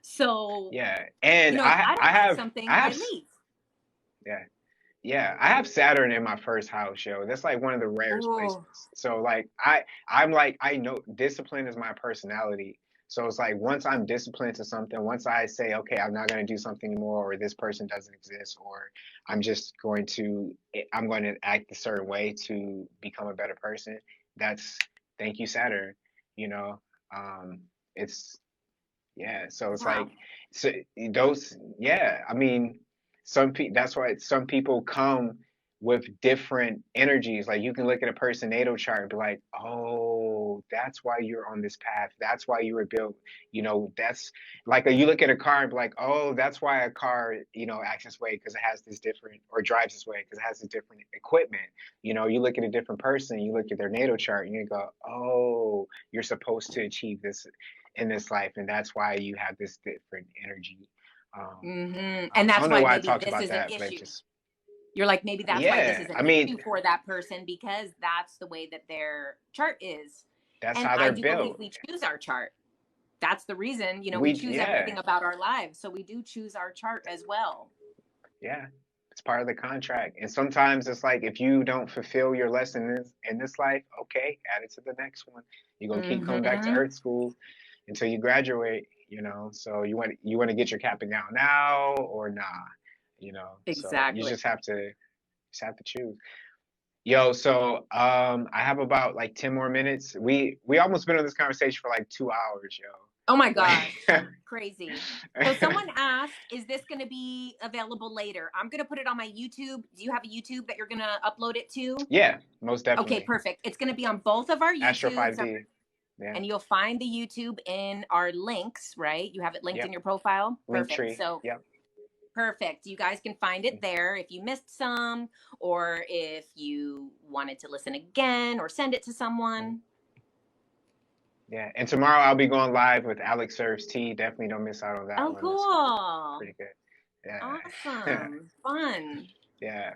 So, yeah, and if I I don't like have something, I leave. yeah. Yeah, I have Saturn in my first house, yo. That's like one of the rarest Oh, places. So like I know discipline is my personality. So it's like once I'm disciplined to something, once I say, okay, I'm not gonna do something anymore, or this person doesn't exist, or I'm going to act a certain way to become a better person. That's thank you, Saturn. You know, it's yeah, so it's wow. like so those yeah, I mean that's why some people come with different energies. Like you can look at a person natal chart and be like, "Oh, that's why you're on this path. That's why you were built." That's like you look at a car and be like, "Oh, that's why a car, acts this way because it has this different or drives this way because it has this different equipment." You look at a different person, you look at their natal chart and you go, "Oh, you're supposed to achieve this in this life, and that's why you have this different energy." Um, And I that's don't know why why I maybe talked this about is an that, but issue. just You're like, maybe that's why this yeah. is an I mean, issue for that person because that's the way that their chart is. that's And how I they're do believe built. we choose our chart. That's the reason, we choose Yeah, everything about our lives. So we do choose our chart as well. yeah. It's part of the contract, and sometimes it's like if you don't fulfill your lesson in this life, okay, add it to the next one. You're gonna keep coming back to Mm-hmm. Earth School until you graduate. So you want to get your capping out now or nah. So you Exactly. just have to choose. Yo, so I have about like 10 more minutes. We almost been on this conversation for like 2 hours, yo. Oh my gosh. Like Crazy. So someone asked, is this going to be available later? I'm going to put it on my YouTube. Do you have a YouTube that you're going to upload it to? yeah, most Okay, definitely. perfect. It's going to be on both of our Astro YouTubes. 5D. Yeah. And you'll find the YouTube in our links, right? You have it linked in Yep. your profile. Link Perfect. tree. So Yep. perfect. You guys can find it there if you missed some, or if you wanted to listen again or send it to someone. Yeah. And tomorrow I'll be going live with Alex Serves Tea. Definitely don't miss out on that Oh, one. That's cool. pretty good. Yeah. Awesome. Fun. Yeah.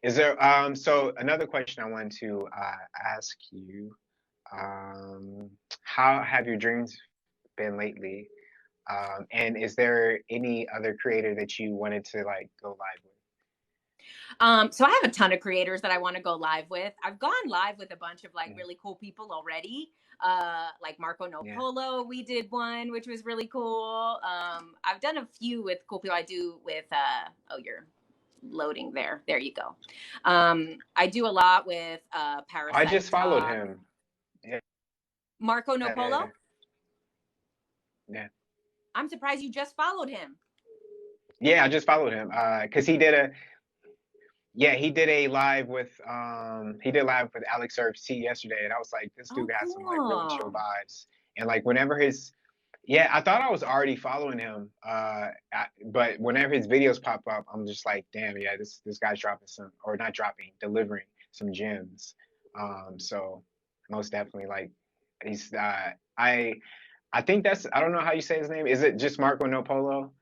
Is there so another question I wanted to ask you, how have your dreams been lately? And is there any other creator that you wanted to like go live with? So I have a ton of creators that I want to go live with. I've gone live with a bunch of like Mm, really cool people already. Like Marco No yeah. Polo, we did one, which was really cool. I've done a few with cool people. I do with oh, you're loading there. There you go. I do a lot with I Parasite just followed Talk. him. Yeah. Marco No Polo. Yeah. I'm surprised you just followed him. Yeah, I just followed him. 'Cause he did a live with Alex Serves T yesterday, and I was like, this Oh, dude has some like really chill cool. vibes. And like whenever yeah, I thought I was already following him, but whenever his videos pop up, I'm just like, damn, yeah, this guy's dropping some, or not dropping, delivering some gems. So most definitely like He's I think that's I don't know how you say his name. Is it just Marco No Polo?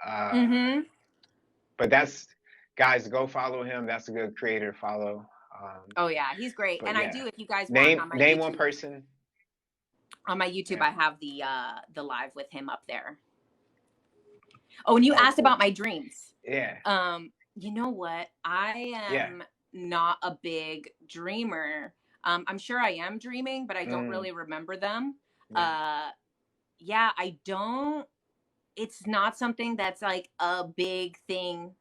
Uh, Mm-hmm. but that's guys, go follow him. That's a good creator to follow. Oh yeah, he's great. But And I yeah, do, if you guys want, name one person. on my YouTube, Yeah. I have the live with him up there. Oh, and you Oh, asked cool. about my dreams. Yeah. You know what? I Yeah. am not a big dreamer. I'm sure I am dreaming, but I don't Mm, really remember them. yeah. Uh, yeah, I don't. It's not something that's like a big thing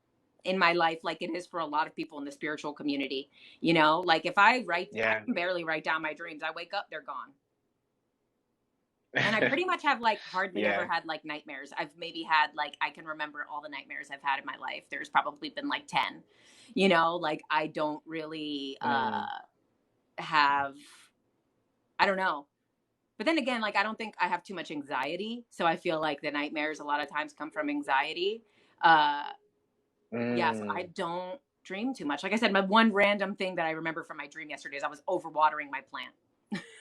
in my life like it is for a lot of people in the spiritual community. You know, like if I Yeah. can barely write down my dreams. I wake up, they're gone. And I pretty much have like hardly ever Yeah. had like nightmares. I've maybe had like, I can remember all the nightmares I've had in my life. There's probably been like 10, you know, like I don't really Mm, have, I don't know. But then again, like I don't think I have too much anxiety. So I feel like the nightmares a lot of times come from anxiety. Uh, yeah, so I mm. don't dream too much. Like I said, my one random thing that I remember from my dream yesterday is I was overwatering my plant.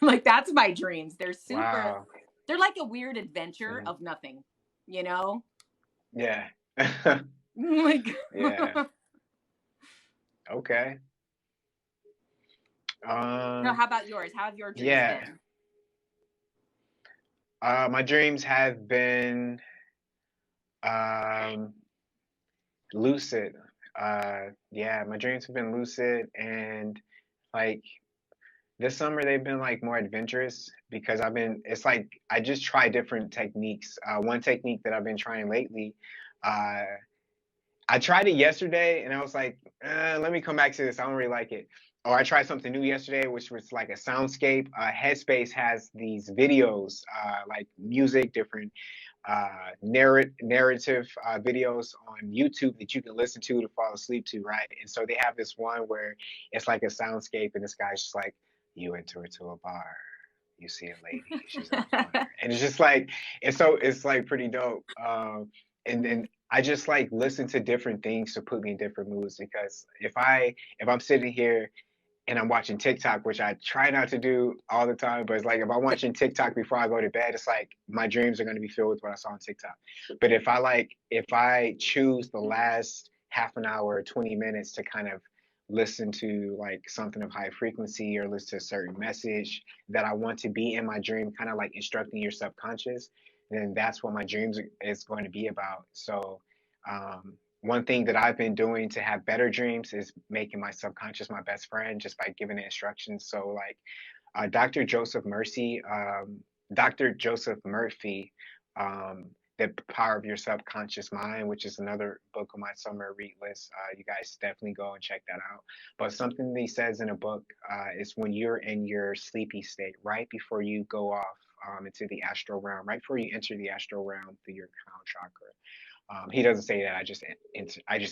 Like that's my dreams. Wow. They're like a weird adventure Mhm. of nothing, you know? Yeah. Like, Yeah. so Okay. how about yours? How have your dreams Yeah. been? My dreams have been um lucid. Yeah, my dreams have been lucid and like this summer they've been like more adventurous because it's like I just try different techniques. One technique that I've been trying lately, uh, I tried it yesterday and I was like, let me come back to this. I don't really like it. Or I tried something new yesterday, which was like a soundscape. Headspace has these videos, like music, different narrative videos on YouTube that you can listen to fall asleep to, right? And so they have this one where it's like a soundscape, and this guy's just like, you enter into a bar, you see a lady, she's in the corner, and it's just like it's like pretty dope. And I just like listen to different things to put me in different moods because if I'm sitting here and I'm watching TikTok, which I try not to do all the time, but it's like if I'm watching TikTok before I go to bed, it's like my dreams are going to be filled with what I saw on TikTok. But if I choose the last half an hour, 20 minutes to kind of listen to like something of high frequency or listen to a certain message that I want to be in my dream, kind of like instructing your subconscious, then that's what my dreams is going to be about. So, one thing that I've been doing to have better dreams is making my subconscious my best friend just by giving it instructions. So like Dr. Joseph Mercy, Dr. Joseph Murphy, The Power of Your Subconscious Mind, which is another book on my summer read list. You guys definitely go and check that out. But something that he says in a book is when you're in your sleepy state, right before you go off into the astral realm, right before you enter the astral realm through your crown chakra. He doesn't say that. I just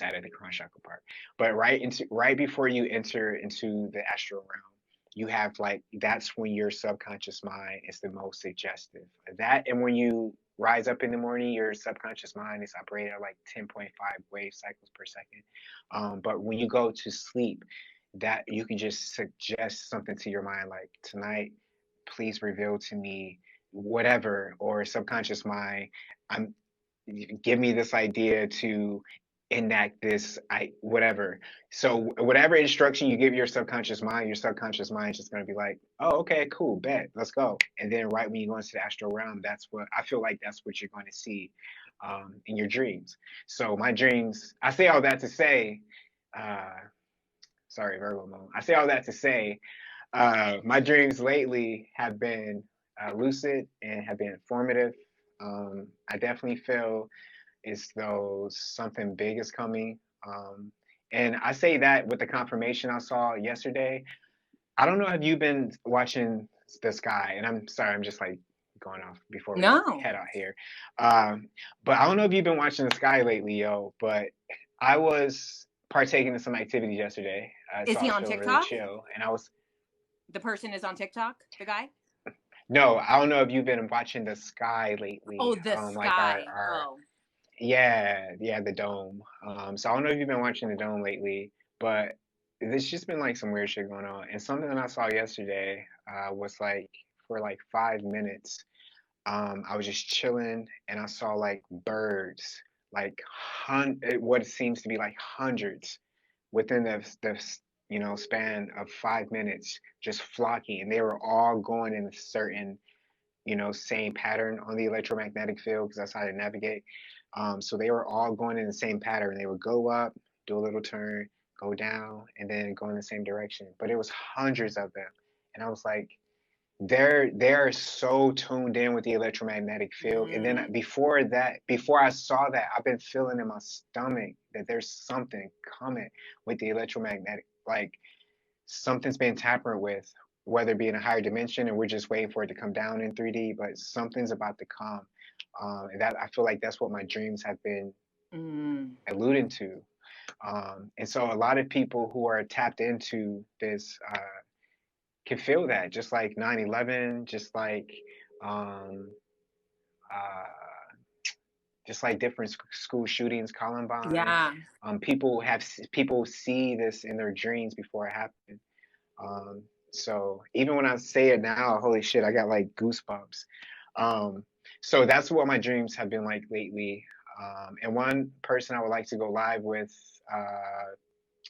added the crown chakra part. But right before you enter into the astral realm, you have like that's when your subconscious mind is the most suggestive. That and when you rise up in the morning, your subconscious mind is operating at like 10.5 wave cycles per second. But when you go to sleep, that you can just suggest something to your mind like tonight, please reveal to me whatever or subconscious mind. I'm give me this idea to enact this I whatever. So whatever instruction you give your subconscious mind is just going to be like, oh, okay, cool, bet, let's go. And then right when you go into the astral realm, that's what I feel like that's what you're going to see in your dreams. So my dreams, I say all that to say, uh sorry, Virgo mom, I say all that to say my dreams lately have been lucid and have been informative. I definitely feel as though something big is coming. And I say that with the confirmation I saw yesterday. I don't know if you've been watching the sky, and I'm sorry, I'm just like going off before we No. head out here. Um, but I don't know if you've been watching the sky lately, yo. But I was partaking in some activities yesterday, Is so I he was on feeling really TikTok? chill. And I was The person is on TikTok, the guy? no, I don't know if you've been watching the sky lately. Oh, the Like sky. our Oh. yeah, yeah, the dome. So I don't know if you've been watching the dome lately, but there's just been like some weird shit going on. And something that I saw yesterday was like for like 5 minutes. I was just chilling and I saw like birds, like what seems to be like hundreds within the span of 5 minutes, just flocking, and they were all going in a certain same pattern on the electromagnetic field because that's how they navigate. So they were all going in the same pattern. They would go up, do a little turn, go down, and then go in the same direction. But it was hundreds of them, and I was like, they're so tuned in with the electromagnetic field. And then before I saw that, I've been feeling in my stomach that there's something coming with the electromagnetic, like something's been tampered with, whether it be in a higher dimension and we're just waiting for it to come down in 3D, but something's about to come. And that I feel like that's what my dreams have been alluding to. And so a lot of people who are tapped into this can feel that, just like 9/11, um, uh, just like different school shootings, Columbine. Yeah. People see this in their dreams before it happens. Um, so even when I say it now, holy shit, I got like goosebumps. Um, so that's what my dreams have been like lately. And one person I would like to go live with,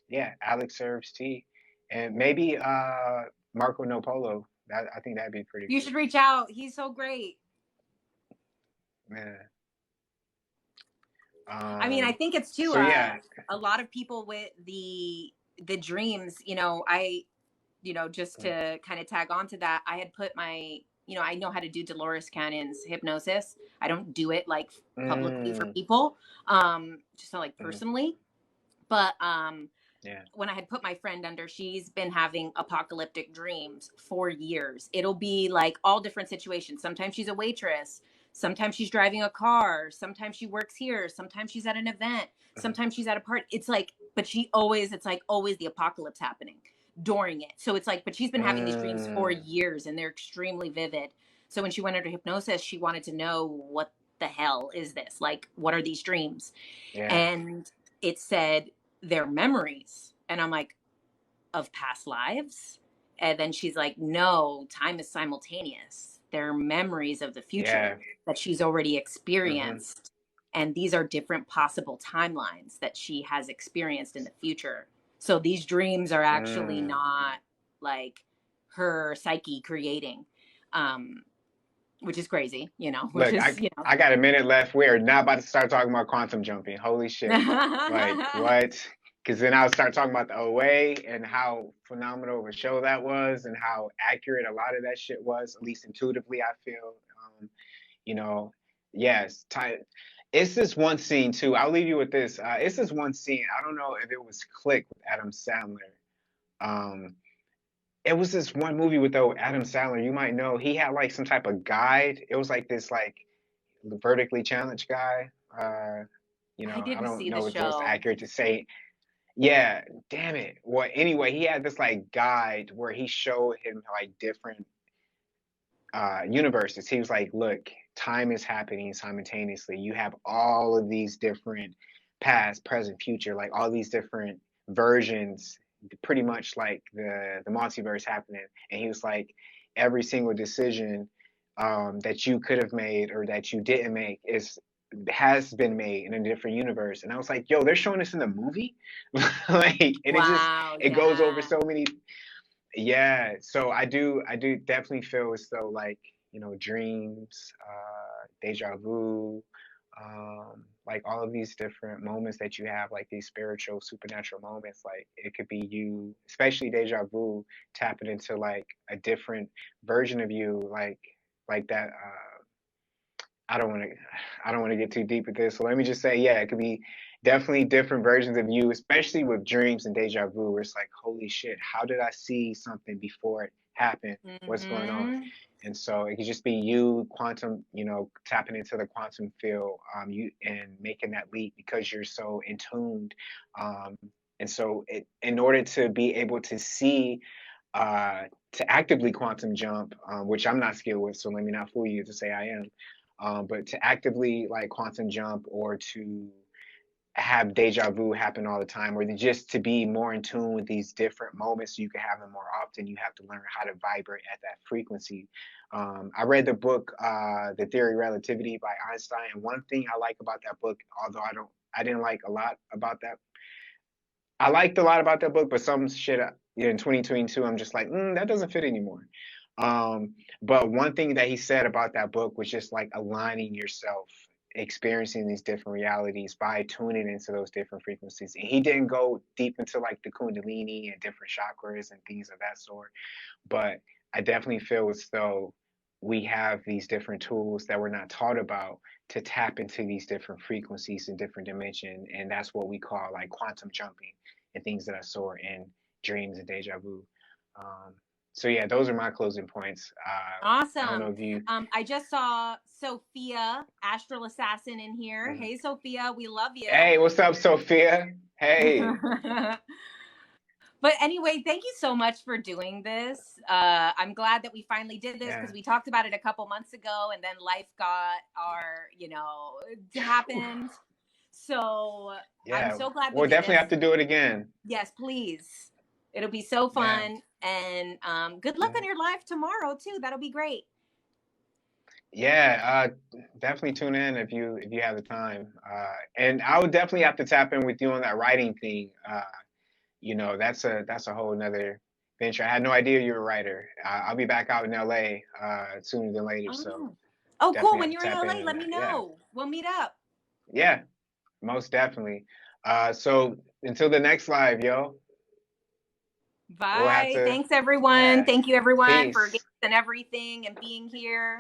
yeah, Alex Serves Tea, and maybe Marco No Polo. I think that'd be pretty You cool. should reach out. He's so great. Man. I mean, I think it's too. So yeah. A lot of people with the dreams. Just to kind of tag on to that, I had put my. I know how to do Dolores Cannon's hypnosis. I don't do it like publicly for people, just like personally. But yeah. When I had put my friend under, she's been having apocalyptic dreams for years. It'll be like all different situations. Sometimes she's a waitress. Sometimes she's driving a car. Sometimes she works here. Sometimes she's at an event. Sometimes she's at a party. It's like, but it's like always the apocalypse happening during it. So it's like, but she's been having these dreams for years and they're extremely vivid. So when she went under hypnosis, she wanted to know, what the hell is this? Like, what are these dreams? Yeah. And it said, their memories. And I'm like, of past lives? And then she's like, no, time is simultaneous. They're memories of the future that she's already experienced. And these are different possible timelines that she has experienced in the future. So these dreams are actually not like her psyche creating, which is crazy, Look, I got a minute left. We're not about to start talking about quantum jumping. Holy shit. Like, what? Because then I'll start talking about the OA and how phenomenal of a show that was and how accurate a lot of that shit was, at least intuitively, I feel. Yes. It's this one scene, too. I'll leave you with this. It's this one scene. I don't know if it was Click with Adam Sandler. It was this one movie with Adam Sandler. You might know he had like some type of guide. It was like this like vertically challenged guy. I don't know if it was accurate to say. Yeah, damn it. Well, anyway, he had this like guide where he showed him like different universes. He was like, look, time is happening simultaneously. You have all of these different past, present, future, like all these different versions, pretty much like the multiverse happening. And he was like, every single decision that you could have made or that you didn't make has been made in a different universe. And I was like, yo, they're showing this in the movie. Like, and it goes over so many. Yeah, so I do definitely feel as though like, dreams, deja vu, like all of these different moments that you have, like these spiritual, supernatural moments, like it could be you, especially deja vu, tapping into like a different version of you, like that. I don't want to get too deep with this. So let me just say, yeah, it could be definitely different versions of you, especially with dreams and deja vu, where it's like, holy shit, how did I see something before it happened? What's going on? And so it could just be you quantum, tapping into the quantum field, you and making that leap because you're so in tuned. And so in order to be able to see, to actively quantum jump, which I'm not skilled with, so let me not fool you to say I am. But to actively like quantum jump or to have deja vu happen all the time, or just to be more in tune with these different moments so you can have them more often, you have to learn how to vibrate at that frequency. I read the book, The Theory of Relativity by Einstein, and one thing I like about that book, although I didn't like a lot about that. I liked a lot about that book, but some shit in 2022, I'm just like, that doesn't fit anymore. But one thing that he said about that book was just like aligning yourself, experiencing these different realities by tuning into those different frequencies. And he didn't go deep into like the Kundalini and different chakras and things of that sort. But I definitely feel as though we have these different tools that we're not taught about to tap into these different frequencies and different dimensions. And that's what we call like quantum jumping and things of that sort in dreams and deja vu. Um, so yeah, those are my closing points. I don't know Awesome. if you. I just saw Sophia, Astral Assassin, in here. Mhm. Hey, Sophia, we love you. Hey, what's up, Sophia? Hey. But anyway, thank you so much for doing this. I'm glad that we finally did this because Yeah. we talked about it a couple months ago, and then life got it happened. So I'm Yeah. so glad we We'll did definitely this. have to do it again. Yes, please. It'll be so Yeah. fun. And good luck Yeah. on your live tomorrow too. That'll be great. Yeah, definitely tune in if you have the time. And I would definitely have to tap in with you on that writing thing. That's a whole nother venture. I had no idea you were a writer. I'll be back out in LA sooner than later, so Oh. Oh, cool. definitely have When to you're in tap in LA, on let me that. Yeah, know. We'll meet up. yeah, most definitely. So until the next live, yo, we'll have Bye. to, Thanks, everyone. yeah, Thank you, everyone, for peace. gifts and everything and being here.